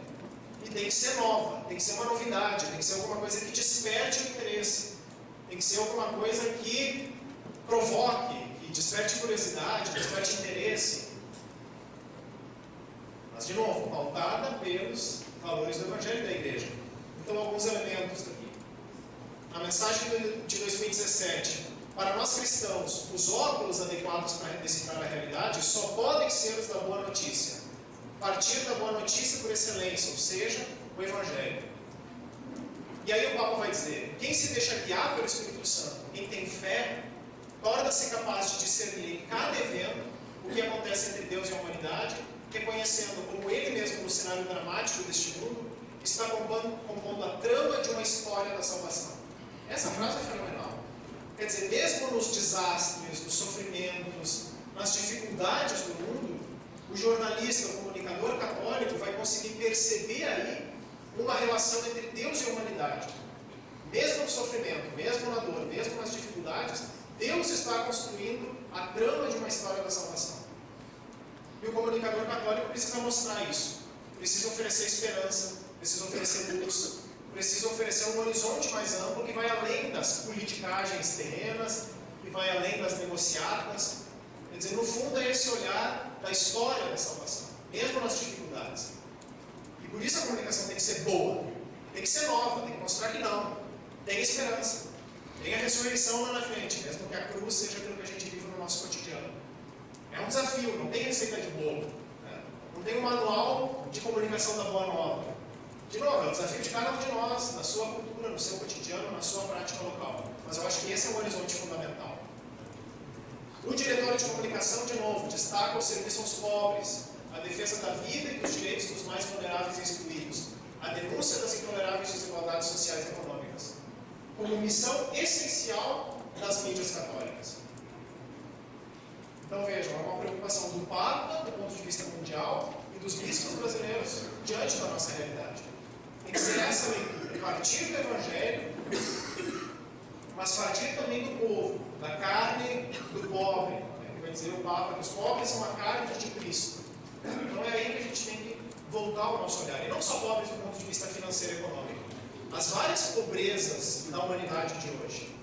e tem que ser nova, tem que ser uma novidade, tem que ser alguma coisa que desperte o interesse, tem que ser alguma coisa que provoque, que desperte curiosidade, desperte interesse. Mas, de novo, pautada pelos valores do Evangelho e da Igreja. Então, alguns elementos aqui. A mensagem de 2017: para nós cristãos, os óculos adequados para decifrar a realidade só podem ser os da boa notícia. Partir da boa notícia por excelência, ou seja, o Evangelho. E aí o Papa vai dizer: quem se deixa guiar pelo Espírito Santo, quem tem fé, torna-se capaz de discernir em cada evento o que acontece entre Deus e a humanidade, reconhecendo como ele mesmo, no cenário dramático deste mundo, está compondo a trama de uma história da salvação. Essa frase é fenomenal. Quer dizer, mesmo nos desastres, nos sofrimentos, nas dificuldades do mundo, o jornalista, o comunicador católico vai conseguir perceber aí uma relação entre Deus e a humanidade. Mesmo no sofrimento, mesmo na dor, mesmo nas dificuldades, Deus está construindo a trama de uma história da salvação. E o comunicador católico precisa mostrar isso. Precisa oferecer esperança, precisa oferecer luz, precisa oferecer um horizonte mais amplo que vai além das politicagens terrenas, que vai além das negociatas. Quer dizer, no fundo é esse olhar da história da salvação, mesmo nas dificuldades. E por isso a comunicação tem que ser boa, tem que ser nova, tem que mostrar que não. Tem esperança, tem a ressurreição lá na frente, mesmo que a cruz seja aquilo que a gente vive no nosso cotidiano. É um desafio, não tem receita de bolo, né? Não tem um manual de comunicação da boa nova. De novo, é o desafio de cada um de nós, na sua cultura, no seu cotidiano, na sua prática local. Mas eu acho que esse é o horizonte fundamental. O diretório de comunicação, de novo, destaca o serviço aos pobres, a defesa da vida e dos direitos dos mais vulneráveis e excluídos, a denúncia das intoleráveis desigualdades sociais e econômicas, como missão essencial das mídias católicas. Então vejam, é uma preocupação do Papa, do ponto de vista mundial, e dos bispos brasileiros, diante da nossa realidade. Tem que ser essa leitura, partir do Evangelho, mas partir também do povo, da carne do pobre. Vai dizer o Papa que os pobres são a carne de Cristo. Então é aí que a gente tem que voltar o nosso olhar. E não só pobres do ponto de vista financeiro e econômico. As várias pobrezas da humanidade de hoje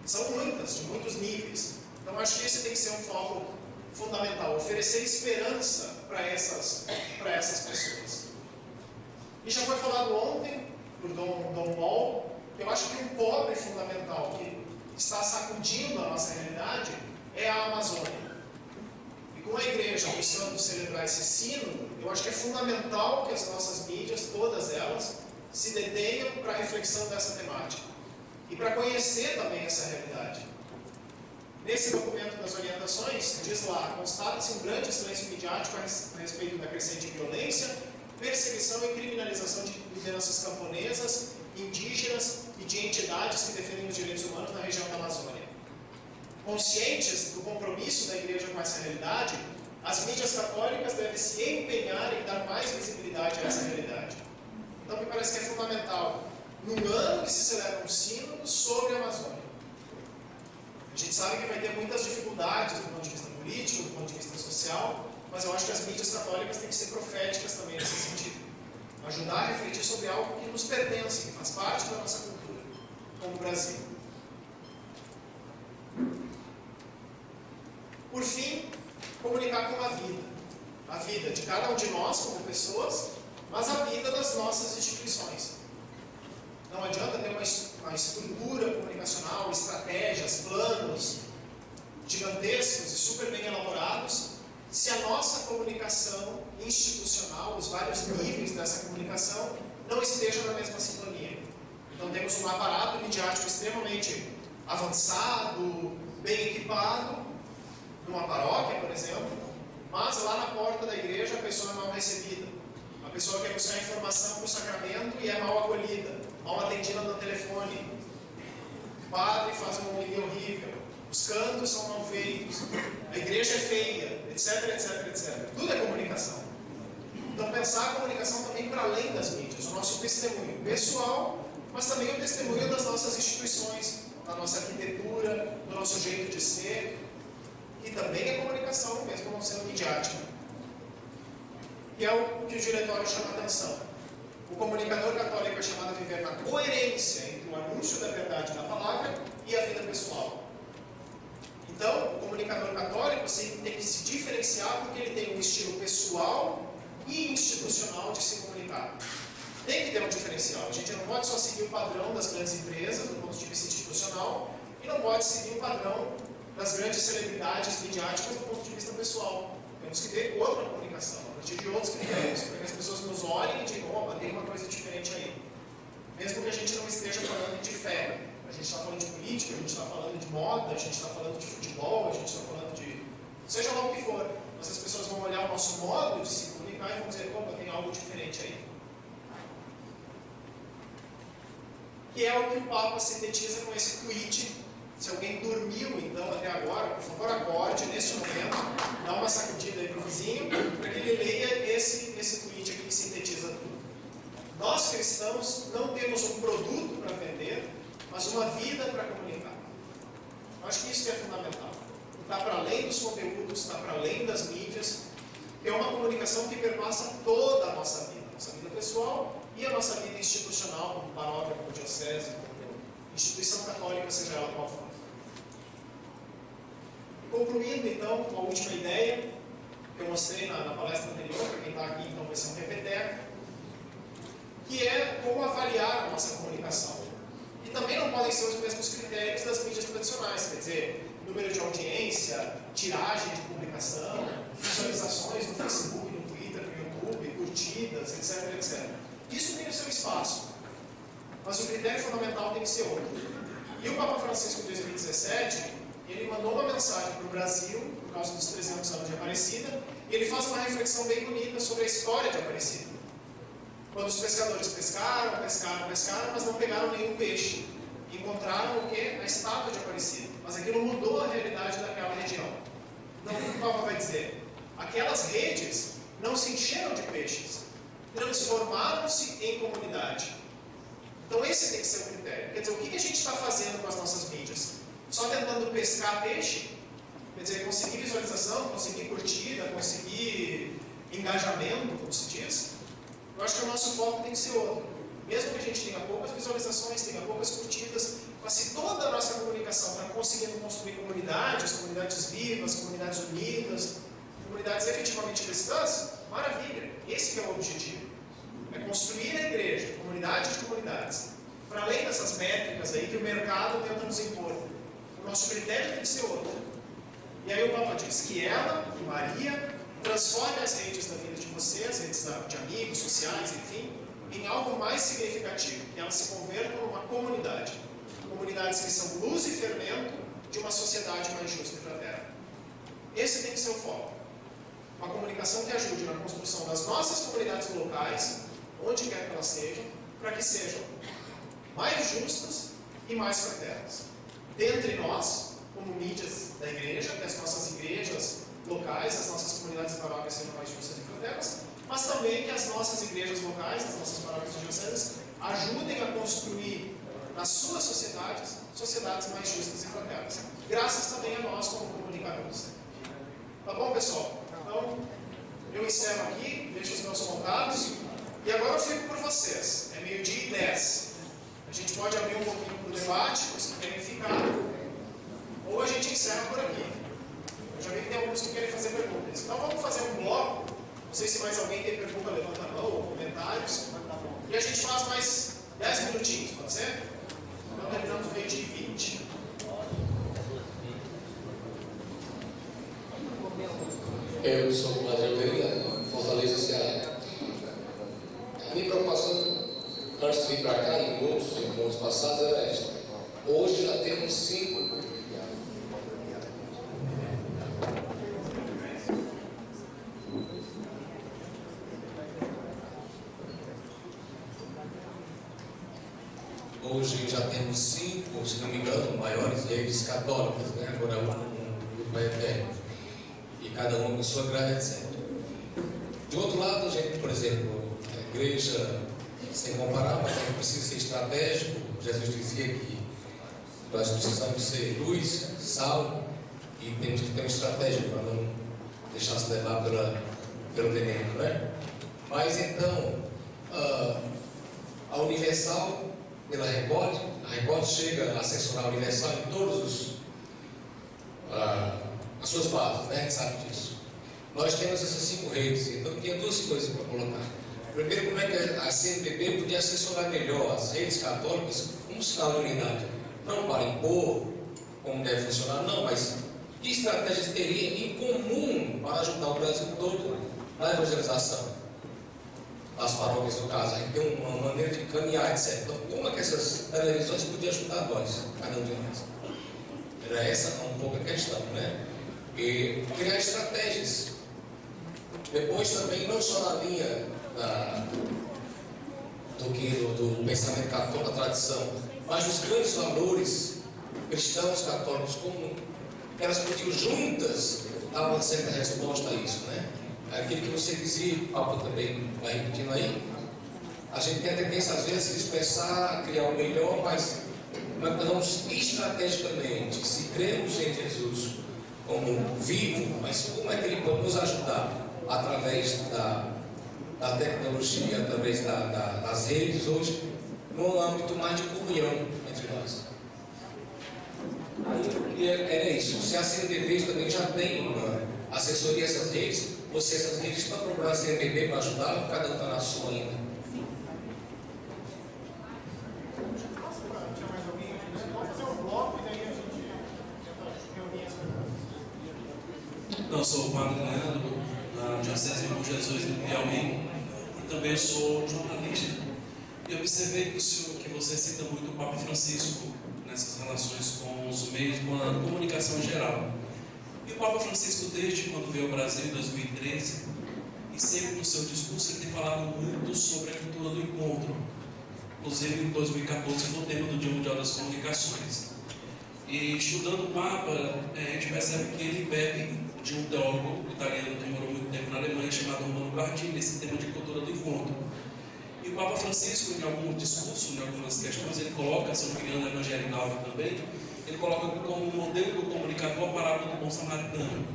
são muitas, de muitos níveis. Então acho que esse tem que ser um foco fundamental, oferecer esperança para essas pessoas. E já foi falado ontem por Dom Paul, que eu acho que um pobre fundamental que está sacudindo a nossa realidade é a Amazônia. E com a igreja buscando celebrar esse sínodo, eu acho que é fundamental que as nossas mídias, todas elas, se detenham para a reflexão dessa temática e para conhecer também essa realidade. Nesse documento das orientações, diz lá: constata-se um grande silêncio midiático a respeito da crescente violência, perseguição e criminalização de lideranças camponesas indígenas e de entidades que defendem os direitos humanos na região da Amazônia. Conscientes do compromisso da Igreja com essa realidade, as mídias católicas devem se empenhar em dar mais visibilidade a essa realidade. Então, me parece que é fundamental, num ano que se celebra um sínodo sobre a Amazônia. A gente sabe que vai ter muitas dificuldades do ponto de vista político, do ponto de vista social, mas eu acho que as mídias católicas têm que ser proféticas também nesse sentido. Ajudar a refletir sobre algo que nos pertence, que faz parte da nossa cultura, como o Brasil. Por fim, comunicar com a vida de cada um de nós como pessoas, mas a vida das nossas instituições. Não adianta ter uma estrutura comunicacional, estratégias, planos gigantescos e super bem elaborados, se a nossa comunicação institucional, os vários níveis dessa comunicação, não estejam na mesma sintonia. Então temos um aparato midiático extremamente avançado, bem equipado, numa paróquia, por exemplo, mas lá na porta da igreja a pessoa é mal recebida. A pessoa quer buscar informação para o sacramento e é mal acolhida, mal atendida no telefone. O padre faz uma homilia horrível, os cantos são mal feitos, a igreja é feia, etc, etc, etc. Tudo é comunicação. Então pensar a comunicação também para além das mídias, o nosso testemunho pessoal, mas também o testemunho das nossas instituições, da nossa arquitetura, do nosso jeito de ser, que também é comunicação, mesmo não sendo midiática. Que é o que o diretório chama a atenção. O comunicador católico é chamado a viver na coerência entre o anúncio da verdade da palavra e a vida pessoal. Então, o comunicador católico tem que se diferenciar porque ele tem um estilo pessoal e institucional de se comunicar. Tem que ter um diferencial. A gente não pode só seguir o padrão das grandes empresas, do ponto de vista institucional, e não pode seguir o padrão das grandes celebridades midiáticas do ponto de vista pessoal. Temos que ter outra comunicação, a partir de outros critérios, para que as pessoas nos olhem e digam, opa, tem uma coisa diferente aí. Mesmo que a gente não esteja falando de fé, a gente está falando de política, a gente está falando de moda, a gente está falando de futebol, a gente está falando de... seja lá o que for, mas as pessoas vão olhar o nosso modo de se comunicar e vão dizer, opa, tem algo diferente aí. Que é o que o Papa sintetiza com esse tweet. Se alguém dormiu, então, até agora, por favor, acorde neste momento, dá uma sacudida aí para o vizinho, para que ele leia esse tweet aqui que sintetiza tudo. Nós, cristãos, não temos um produto para vender, mas uma vida para comunicar. Eu acho que isso que é fundamental. Está para além dos conteúdos, está para além das mídias, é uma comunicação que perpassa toda a nossa vida pessoal e a nossa vida institucional, como paróquia, como diocese, como instituição católica, seja ela qual for. Concluindo, então, com a última ideia que eu mostrei na palestra anterior, para quem está aqui, então vai ser um repeteco, que é como avaliar a nossa comunicação. E também não podem ser os mesmos critérios das mídias tradicionais, quer dizer, número de audiência, tiragem de publicação, visualizações no Facebook, no Twitter, no YouTube, curtidas, etc, etc. Isso tem o seu espaço, mas o critério fundamental tem que ser outro. E o Papa Francisco, em 2017, ele mandou uma mensagem para o Brasil, por causa dos 300 anos de Aparecida, e ele faz uma reflexão bem bonita sobre a história de Aparecida. Quando os pescadores pescaram, mas não pegaram nenhum peixe. Encontraram o quê? A estátua de Aparecida. Mas aquilo mudou a realidade daquela região. Então, o que o Papa vai dizer? Aquelas redes não se encheram de peixes, transformaram-se em comunidade. Então, esse tem que ser o critério. Quer dizer, o que a gente está fazendo com as nossas mídias? Só tentando pescar peixe? Quer dizer, conseguir visualização, conseguir curtida, conseguir engajamento, como se diz? Eu acho que o nosso foco tem que ser outro. Mesmo que a gente tenha poucas visualizações, tenha poucas curtidas, mas se toda a nossa comunicação está conseguindo construir comunidades vivas, comunidades unidas, comunidades efetivamente cristãs, maravilha. Esse que é o objetivo. É construir a igreja, comunidade de comunidades. Para além dessas métricas aí que o mercado tenta nos impor. O nosso critério tem que ser outro. E aí o Papa diz que ela e Maria transformem as redes da vida de vocês, redes de amigos, sociais, enfim, em algo mais significativo, que elas se convertam numa comunidade. Comunidades que são luz e fermento de uma sociedade mais justa e fraterna. Esse tem que ser o foco. Uma comunicação que ajude na construção das nossas comunidades locais, onde quer que elas sejam, para que sejam mais justas e mais fraternas. Dentre nós, como mídias da igreja, que as nossas igrejas locais, as nossas comunidades e paróquias sejam mais justas e fraternas, mas também que as nossas igrejas locais, as nossas paróquias e dioceses, ajudem a construir nas suas sociedades, sociedades mais justas e fraternas. Graças também a nós como comunicadores. Tá bom, pessoal? Então, eu encerro aqui, deixo os meus contatos, e agora eu fico por vocês. É 12:10. A gente pode abrir um pouquinho para o debate, os que querem ficar, ou a gente encerra por aqui. Eu já vi que tem alguns que querem fazer perguntas. Então vamos fazer um bloco. Não sei se mais alguém tem pergunta, levanta a mão ou comentários. E a gente faz mais 10 minutinhos, pode ser? Então terminamos o 20h20. Eu sou o Padre Almeida, Fortaleza, Ceará. A minha preocupação, antes de vir para cá, em outros encontros passados, era esta. Hoje já temos 5. Hoje já temos 5, se não me engano, maiores redes católicas, né? Agora um grupo eterno. E cada uma com sua graça, etc. De outro lado, a gente, por exemplo, a igreja, sem comparar, mas a gente precisa ser estratégico. Jesus dizia que nós precisamos ser luz, sal, e temos que ter uma estratégia para não deixar se levar pelo veneno, né? Mas então, a Universal, pela Record, a Record chega a assessorar a Universal em todos as suas bases, né? A gente sabe disso. Nós temos essas 5 redes, então tinha 2 coisas para colocar. Primeiro, como é que a CNBB podia assessorar melhor as redes católicas como sinal de unidade? Não para impor como deve funcionar, não, mas que estratégias teria em comum para ajudar o Brasil todo na evangelização? As paróquias, no caso, a gente tem uma maneira de caminhar, etc. Então, como é que essas televisões podiam ajudar nós, cada um de nós? Era essa um pouco a questão, né? E criar estratégias. Depois também, não só na linha do pensamento católico, da tradição, mas dos grandes valores cristãos católicos, como elas podiam juntas dar uma certa resposta a isso, né? Aquilo que você dizia, o Papa também vai repetindo aí, a gente tem a tendência às vezes a se dispersar, a criar o melhor, mas nós vamos estrategicamente, se cremos em Jesus como vivo, mas como é que ele pode nos ajudar através da tecnologia, através das redes hoje, no âmbito mais de comunhão entre nós. E era isso. Se a CNBB também já tem uma assessoria essas redes, ou se essas redes estão procurando a CNBB para ajudar, cada um está na sua ainda. Eu sou o Padre Leandro, da Diocese de Bom Jesus do Piauí, e também sou jornalista. E observei que você cita muito o Papa Francisco nessas relações com os meios, com a comunicação em geral. E o Papa Francisco, desde quando veio ao Brasil em 2013, e sempre no seu discurso, ele tem falado muito sobre a cultura do encontro. Inclusive, em 2014, foi o tema do Dia Mundial das Comunicações. E estudando o Papa, a gente percebe que ele bebe de um teólogo italiano que morou muito tempo na Alemanha, chamado Romano Guardini, esse tema de cultura do encontro. E o Papa Francisco, em algum discurso, em algumas questões, ele coloca, se não me engano, evangelical também, ele coloca como modelo do comunicador a parábola do bom samaritano.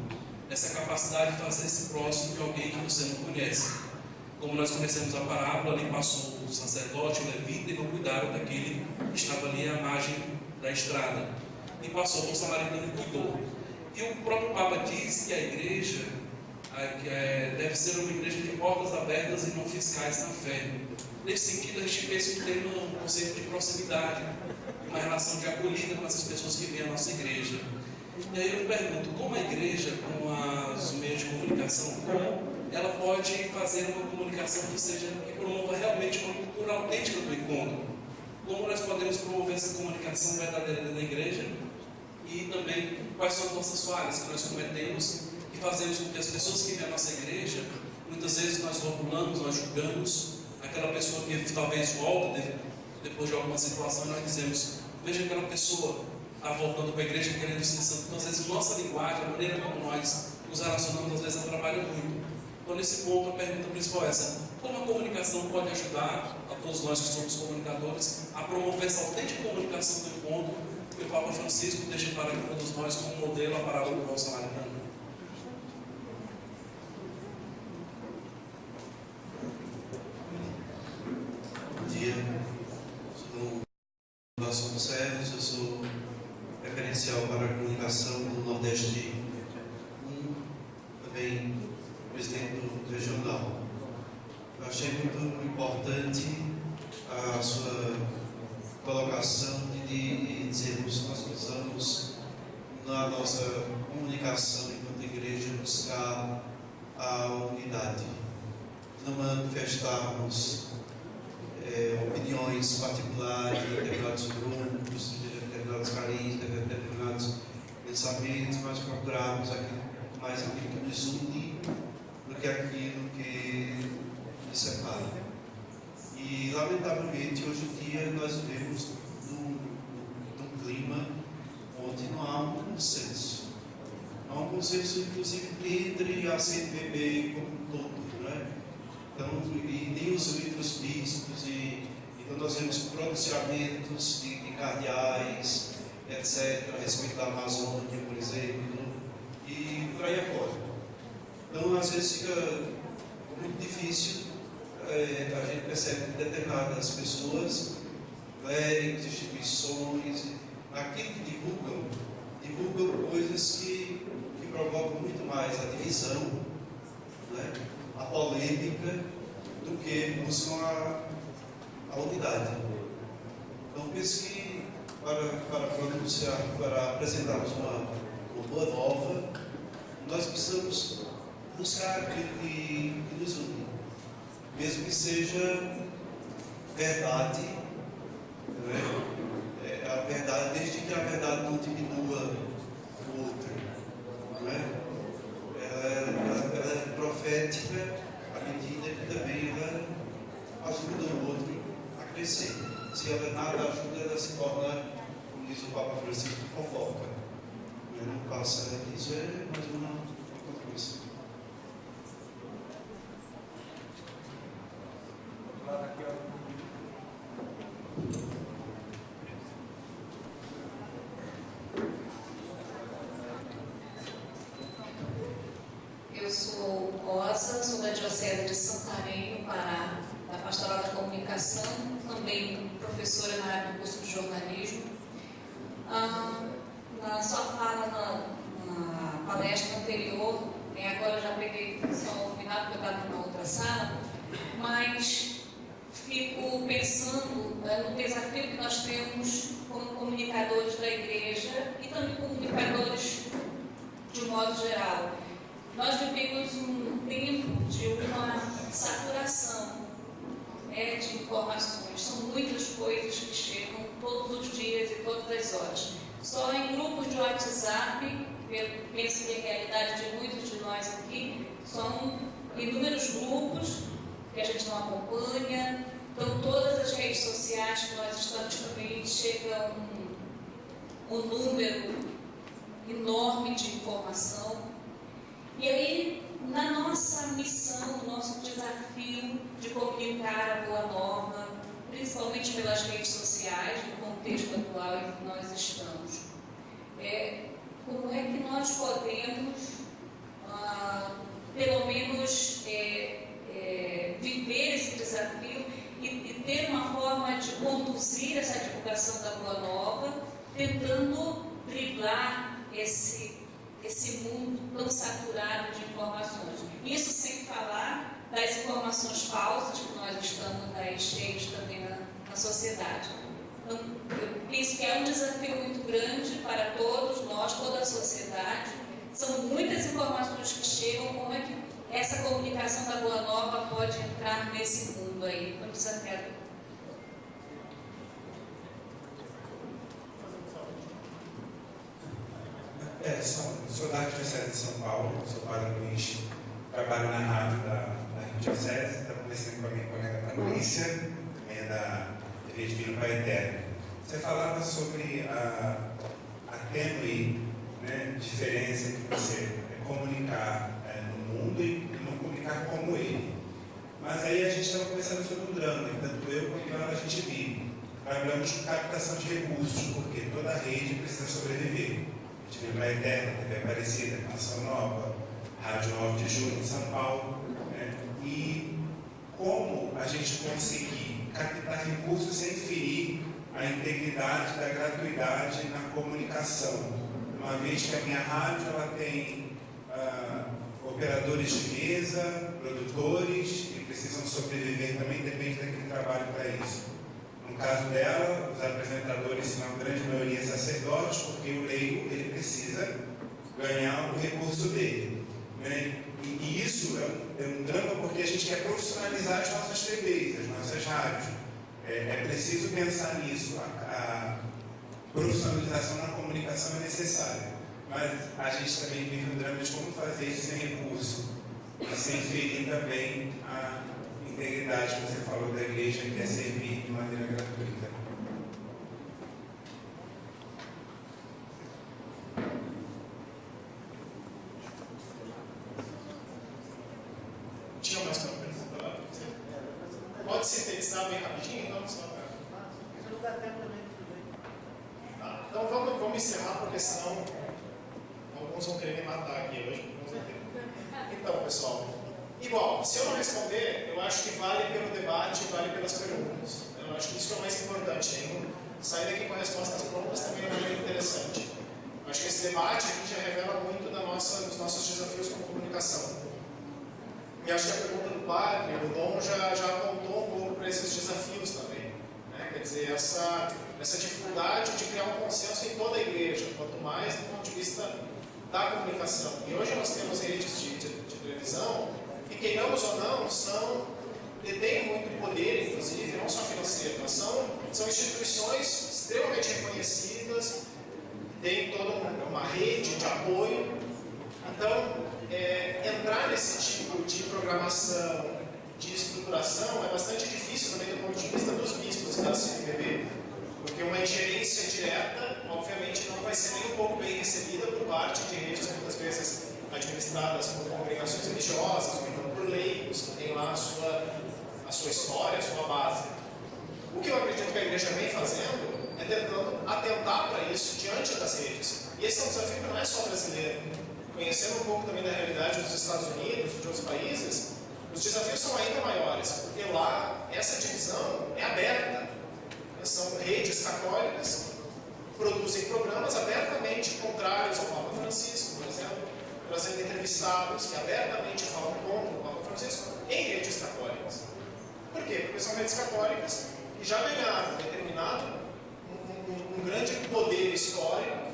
Essa capacidade de fazer-se próximo de alguém que você não conhece. Como nós conhecemos a parábola, ali passou o sacerdote, o levita, e não cuidaram daquele que estava ali à margem da estrada. E passou o bom samaritano e cuidou. E o próprio Papa diz que a igreja deve ser uma igreja de portas abertas e não fiscais na fé. Nesse sentido, a gente pensa que tem um conceito de proximidade, uma relação de acolhida com essas pessoas que vêm à nossa igreja. E aí eu pergunto, como a igreja, com os meios de comunicação, como ela pode fazer uma comunicação que promova realmente uma cultura autêntica do encontro? Como nós podemos promover essa comunicação verdadeira dentro da igreja? E também quais são as nossas falhas que nós cometemos e fazemos com que as pessoas que vêm à nossa igreja, muitas vezes nós rotulamos, nós julgamos aquela pessoa que talvez volta depois de alguma situação, nós dizemos: veja aquela pessoa está voltando para a igreja querendo ser santo. Então, às vezes, nossa linguagem, a maneira como nós nos relacionamos, às vezes, atrapalha muito. Então, nesse ponto, a pergunta principal é essa: como a comunicação pode ajudar a todos nós que somos comunicadores a promover essa autêntica comunicação do encontro que o Papa Francisco deixa para todos nós como modelo a parábola do bom samaritano? Bom dia, sou Vasconcelos, eu sou referencial para a comunicação do Nordeste 1, também presidente do regional. Eu achei muito importante a sua colocação de dizermos que nós precisamos, na nossa comunicação enquanto igreja, buscar a unidade, não manifestarmos opiniões particulares de determinados grupos, de determinados carismas, de determinados pensamentos, mas procurarmos mais aquilo que nos une do que aquilo que nos separa. E, lamentavelmente, hoje em dia nós vivemos num clima onde não há um consenso. Há um consenso, inclusive, entre a CNBB como um todo, né? Então, e nem os livros bispos, então nós vemos pronunciamentos de cardeais, etc., a respeito da Amazônia, por exemplo, e por aí afora. Então, às vezes fica muito difícil, a gente percebe que determinadas pessoas, clérigos, instituições, aquilo que divulgam coisas que provocam muito mais a divisão, né? A polêmica, do que buscam a unidade. Então, penso que para apresentarmos uma boa nova, nós precisamos buscar aquilo que nos une, mesmo que seja verdade, né? A verdade, desde que a verdade não diminua o outro, não é? Ela é profética à medida que também ela ajuda o outro a crescer. Se ela nada ajuda, ela se torna, como diz o Papa Francisco, fofoca. Não passa disso, é mais uma coisa. Eu sou Rosa, sou da Diocese de Santarém, no Pará, da Pastoral da Comunicação, também professora na área do curso de jornalismo. Na sua fala na palestra anterior, agora eu já peguei só o final porque eu estava numa outra sala, mas fico pensando no desafio que nós temos como comunicadores da igreja e também comunicadores de um modo geral. Nós vivemos um tempo de uma saturação de informações. São muitas coisas que chegam todos os dias e todas as horas. Só em grupos de WhatsApp, eu penso que a realidade de muitos de nós aqui são inúmeros grupos que a gente não acompanha. Então, todas as redes sociais que nós estamos também chega um número enorme de informação. E aí, na nossa missão, no nosso desafio de comunicar a boa nova, principalmente pelas redes sociais, no contexto atual em que nós estamos, como é que nós podemos, pelo menos, viver esse desafio e ter uma forma de conduzir essa divulgação da boa nova, tentando driblar esse mundo tão saturado de informações. Isso sem falar das informações falsas que nós estamos aí cheios também na sociedade. Então, eu penso que é um desafio muito grande para todos nós, toda a sociedade. São muitas informações que chegam, como é que essa comunicação da Boa Nova pode entrar nesse mundo aí? Um desafio. Sou da Arquidiocese de São Paulo, sou padre Luiz, trabalho na rádio da Arquidiocese, está conversando com a minha colega Patrícia, também é da Rede Vida Pai Eterno. Você falava sobre a tênue, né, diferença entre você comunicar no mundo e não comunicar como ele. Mas aí a gente estava conversando sobre um drama, tanto eu quanto ela a gente vive. Trabalhamos com captação de recursos, porque toda a rede precisa sobreviver. A gente vem para a Eterna, TV Aparecida, Nação Nova, Rádio 9 de Julho, em São Paulo. Né? E como a gente conseguir captar recursos sem ferir a integridade da gratuidade na comunicação. Uma vez que a minha rádio ela tem operadores de mesa, produtores que precisam sobreviver também, depende daquele trabalho para isso. No caso dela, os apresentadores são a grande maioria sacerdotes, porque o leigo ele precisa ganhar o recurso dele. Né? E isso é um drama porque a gente quer profissionalizar as nossas TVs, as nossas rádios. É preciso pensar nisso. A profissionalização na comunicação é necessária. Mas a gente também vive um drama de como fazer isso sem recurso e sem ferir também a integridade que você falou da igreja, que é servir de maneira gratuita. Tinha mais uma pergunta? Pode sintetizar bem rapidinho, então? Tá, então vamos encerrar, porque senão alguns vão querer me matar aqui hoje. Então, pessoal, igual, se eu não responder, eu acho que vale pelo debate, vale pelas perguntas. Eu acho que isso é o mais importante. Sair daqui com a resposta às perguntas também é muito interessante. Eu acho que esse debate aqui já revela muito dos nossos desafios com comunicação. E acho que a pergunta do padre, o Dom, já apontou um pouco para esses desafios também. Né? Quer dizer, essa dificuldade de criar um consenso em toda a igreja, quanto mais do ponto de vista da comunicação. E hoje nós temos redes de televisão que, queiramos ou não, detêm muito poder, inclusive, não só financeiro, mas são instituições extremamente reconhecidas, têm toda uma rede de apoio. Então, entrar nesse tipo de programação, de estruturação, é bastante difícil também do ponto de vista dos bispos e da CNBB, porque uma ingerência direta, obviamente, não vai ser nem um pouco bem recebida por parte de redes, muitas vezes administradas por congregações religiosas, ou então por leigos, que têm lá a sua história, a sua base. O que eu acredito que a igreja vem fazendo é tentando atentar para isso diante das redes. E esse é um desafio que não é só brasileiro. Conhecendo um pouco também da realidade dos Estados Unidos, de outros países, os desafios são ainda maiores, porque lá essa divisão é aberta. São redes católicas que produzem programas abertamente contrários ao Papa Francisco, por exemplo, trazendo entrevistados que abertamente falam contra o Papa Francisco em redes católicas. Por quê? Porque são redes católicas que já ganharam um grande poder histórico,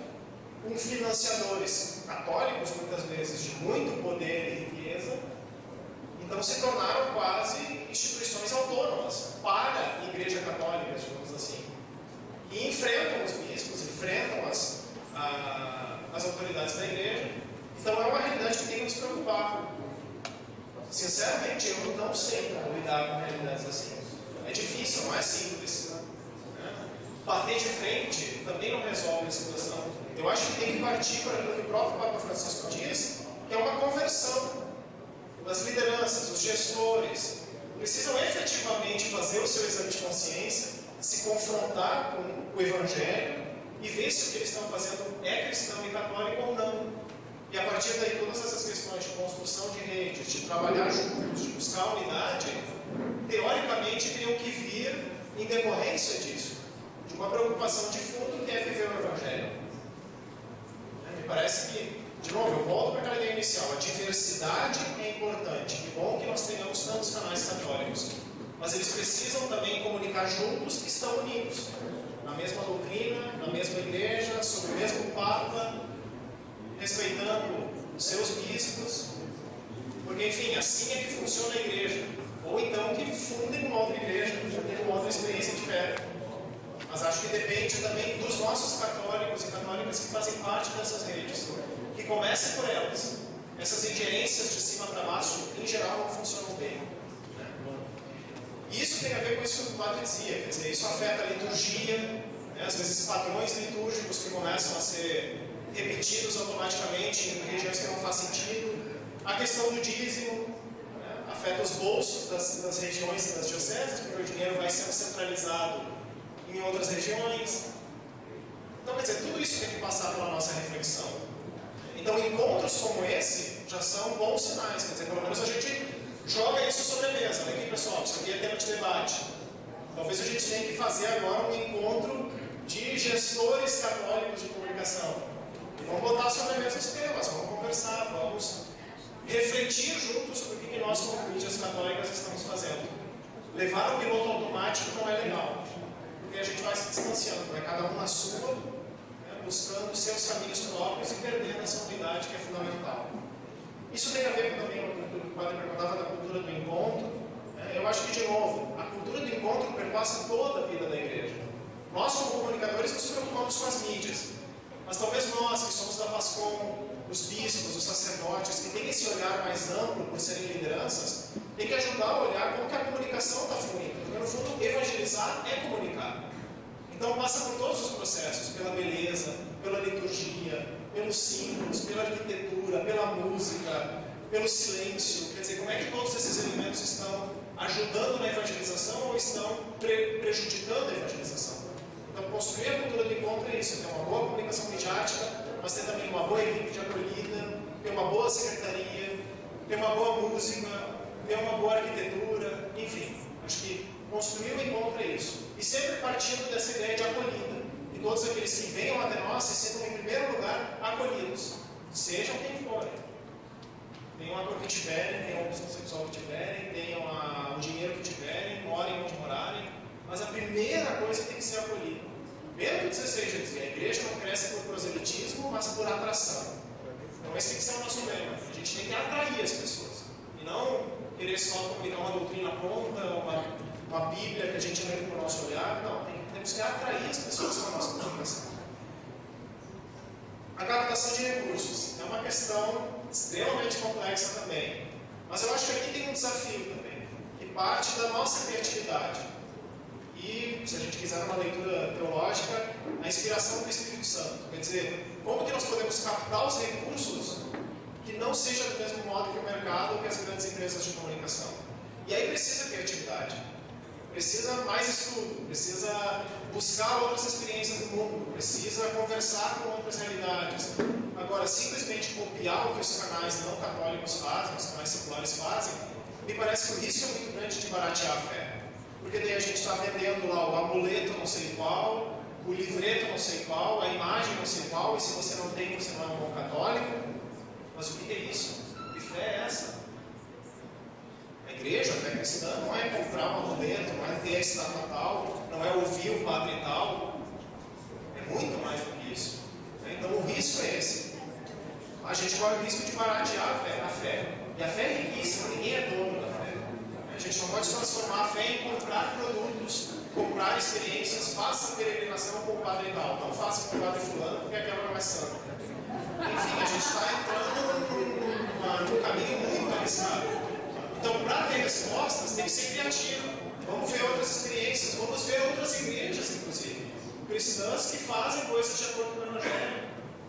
com financiadores católicos, muitas vezes, de muito poder e riqueza, então se tornaram quase instituições autônomas para a Igreja Católica, digamos assim. E enfrentam os bispos, enfrentam as autoridades da Igreja. Então é uma realidade que tem que nos preocupar. Sinceramente, eu não sei como lidar com realidades assim. É difícil, não é simples. Bater de frente também não resolve a situação. Eu acho que tem que partir para aquilo que o próprio Papa Francisco diz, que é uma conversão. As lideranças, os gestores, precisam efetivamente fazer o seu exame de consciência, se confrontar com o Evangelho e ver se o que eles estão fazendo é cristão e católico ou não. E a partir daí, todas essas questões de construção de redes, de trabalhar juntos, de buscar unidade, teoricamente teriam que vir em decorrência disso, de uma preocupação de fundo que é viver o Evangelho. Me parece que, de novo, eu volto para aquela ideia inicial, a diversidade é importante. Que bom que nós tenhamos tantos canais católicos, mas eles precisam também comunicar juntos que estão unidos, na mesma doutrina, na mesma igreja, sob o mesmo Papa, respeitando os seus bispos, porque, enfim, assim é que funciona a igreja. Ou então que fundem uma outra igreja, fundem uma outra experiência de fé. Mas acho que depende também dos nossos católicos e católicas que fazem parte dessas redes. Que comecem por elas. Essas ingerências de cima para baixo, em geral, não funcionam bem. E isso tem a ver com isso que o padre dizia, quer dizer, isso afeta a liturgia, né? Às vezes padrões litúrgicos que começam a ser repetidos automaticamente em regiões que não faz sentido. A questão do dízimo, né? Afeta os bolsos das regiões e das dioceses, porque o dinheiro vai sendo centralizado em outras regiões. Então, quer dizer, tudo isso tem que passar pela nossa reflexão. Então, encontros como esse já são bons sinais, quer dizer, pelo menos a gente joga isso sobre a mesa. Olha aqui, pessoal, isso aqui é tema de debate. Talvez a gente tenha que fazer agora um encontro de gestores católicos de comunicação. E vamos botar sobre a mesa os temas, vamos conversar, vamos refletir juntos sobre o que nós, como mídias católicas, estamos fazendo. Levar o piloto automático não é legal, porque a gente vai se distanciando, vai cada um na sua, né, buscando seus caminhos próprios e perdendo essa unidade que é fundamental. Isso tem a ver também com o que o padre perguntava da cultura do encontro. Eu acho que, de novo, a cultura do encontro perpassa toda a vida da igreja. Nós, como comunicadores, nos preocupamos com as mídias. Mas talvez nós, que somos da PASCOM, os bispos, os sacerdotes, que têm esse olhar mais amplo por serem lideranças, tem que ajudar a olhar como que a comunicação está fluindo. Porque, no fundo, evangelizar é comunicar. Então, passa por todos os processos, pela beleza, pela liturgia, pelos símbolos, pela arquitetura, pela música, pelo silêncio. Quer dizer, como é que todos esses elementos estão ajudando na evangelização ou estão prejudicando a evangelização? Então, construir a cultura do encontro é isso: ter uma boa comunicação midiática, mas ter também uma boa equipe de acolhida, ter uma boa secretaria, ter uma boa música, ter uma boa arquitetura, enfim. Acho que construir o encontro é isso. E sempre partindo dessa ideia de acolhida. E todos aqueles que venham até nós se sintam, em primeiro lugar, acolhidos. Sejam quem forem. Tenham a cor que tiverem, tenham a opção sexual que tiverem, tenham o dinheiro que tiverem, morem onde morarem. Mas a primeira coisa tem que ser acolhida. Bento XVI já dizia: a igreja não cresce por proselitismo, mas por atração. Então esse tem que ser o nosso lema. A gente tem que atrair as pessoas. E não querer só comunicar uma doutrina pronta, uma Bíblia que a gente lê com o nosso olhar. Não, temos que atrair as pessoas com a nossa comunicação. A captação de recursos é uma questão extremamente complexa também. Mas eu acho que aqui tem um desafio também, que parte da nossa criatividade. E, se a gente quiser uma leitura teológica, a inspiração do Espírito Santo. Quer dizer, como que nós podemos captar os recursos que não seja do mesmo modo que o mercado ou que as grandes empresas de comunicação? E aí precisa criatividade. Precisa mais estudo, precisa buscar outras experiências do mundo, precisa conversar com outras realidades. Agora, simplesmente copiar o que os canais não católicos fazem, os canais seculares fazem, me parece que o risco é muito grande de baratear a fé. Porque daí a gente está vendendo lá o amuleto não sei qual, o livreto não sei qual, a imagem não sei qual, e se você não tem, você não é um bom católico. Mas o que é isso? Que fé é essa? A igreja, a fé cristã, não é comprar um amuleto, não é ter a estátua tal, não é ouvir o padre tal. É muito mais do que isso. Então o risco é esse. A gente corre o risco de baratear a fé. E a fé é riquíssima, ninguém é dono da fé. A gente não pode transformar a fé em comprar produtos, comprar experiências. Faça peregrinação com o padre tal, não faça com o padre fulano, porque aquela não é santa. Enfim, a gente está entrando num caminho muito arriscado. Então, para ter respostas, tem que ser criativo. Vamos ver outras experiências, vamos ver outras igrejas, inclusive, cristãs que fazem coisas de acordo com o Evangelho.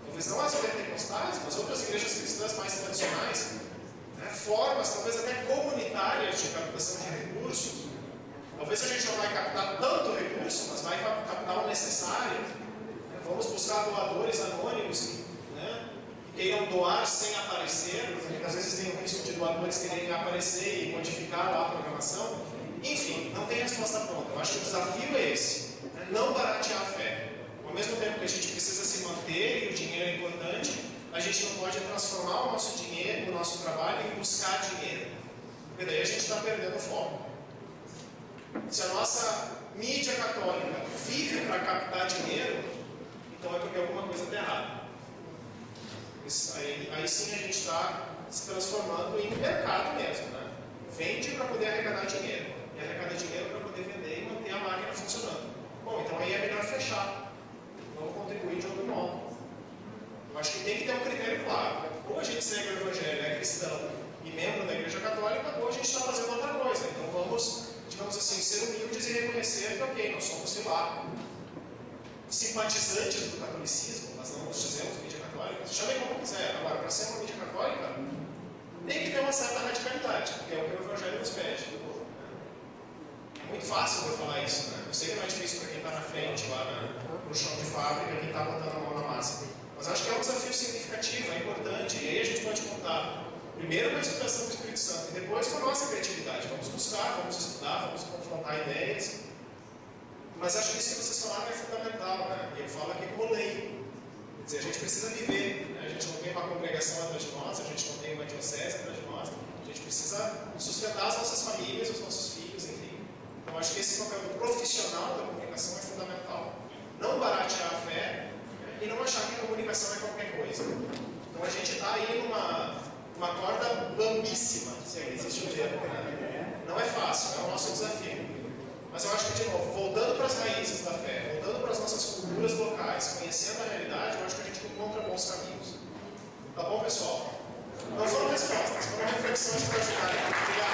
Talvez não as pentecostais, mas outras igrejas cristãs mais tradicionais, né, formas, talvez até comunitárias de captação de recursos. Talvez a gente não vai captar tanto recurso, mas vai captar o necessário. Vamos buscar doadores anônimos que queiram doar sem aparecer, porque às vezes tem o risco de doadores quererem aparecer e modificar lá a programação. Enfim, não tem resposta pronta. Eu acho que o desafio é esse, né? Não baratear a fé. Ao mesmo tempo que a gente precisa se manter e o dinheiro é importante, a gente não pode transformar o nosso dinheiro, o nosso trabalho em buscar dinheiro, porque daí a gente está perdendo o foco. Se a nossa mídia católica vive para captar dinheiro, então é porque alguma coisa está errada. Aí sim a gente está se transformando em mercado mesmo, né? Vende para poder arrecadar dinheiro, e arrecada dinheiro para poder vender e manter a máquina funcionando. Bom, então aí é melhor fechar, vamos contribuir de outro modo. Eu acho que tem que ter um critério claro. Ou a gente segue o Evangelho, é cristão e membro da Igreja Católica, ou a gente está fazendo outra coisa. Então vamos, digamos assim, ser humildes e reconhecer que, ok, nós somos, sei lá, simpatizantes do catolicismo, mas não nos dizemos mídia católica. Chame como quiser. Agora, para ser uma mídia católica, tem que ter uma certa radicalidade, que é o que o Evangelho nos pede. É muito fácil eu falar isso, né? Eu sei que não é difícil para quem está na frente, lá no chão de fábrica, quem está botando a mão na massa. Mas acho que é um desafio significativo, é importante, e aí a gente pode contar primeiro com a inspiração do Espírito Santo e depois com a nossa criatividade. Vamos buscar, vamos estudar, vamos confrontar ideias. Mas acho que isso que vocês falaram é fundamental, né? E eu falo aqui como leigo. Quer dizer, a gente precisa viver, né? A gente não tem uma congregação atrás de nós, a gente não tem uma diocese atrás de nós, a gente precisa sustentar as nossas famílias, os nossos filhos, enfim. Então acho que esse papel do profissional da comunicação é fundamental. Não baratear a fé e não achar que a comunicação é qualquer coisa. Então a gente está aí numa corda bambíssima, se existe um termo, né? Não é fácil, é o nosso desafio. Mas eu acho que, de novo, voltando para as raízes da fé, voltando para as nossas culturas locais, conhecendo a realidade, eu acho que a gente encontra bons caminhos. Tá bom, pessoal? Não foram respostas, foram reflexões para ajudarem. Obrigado.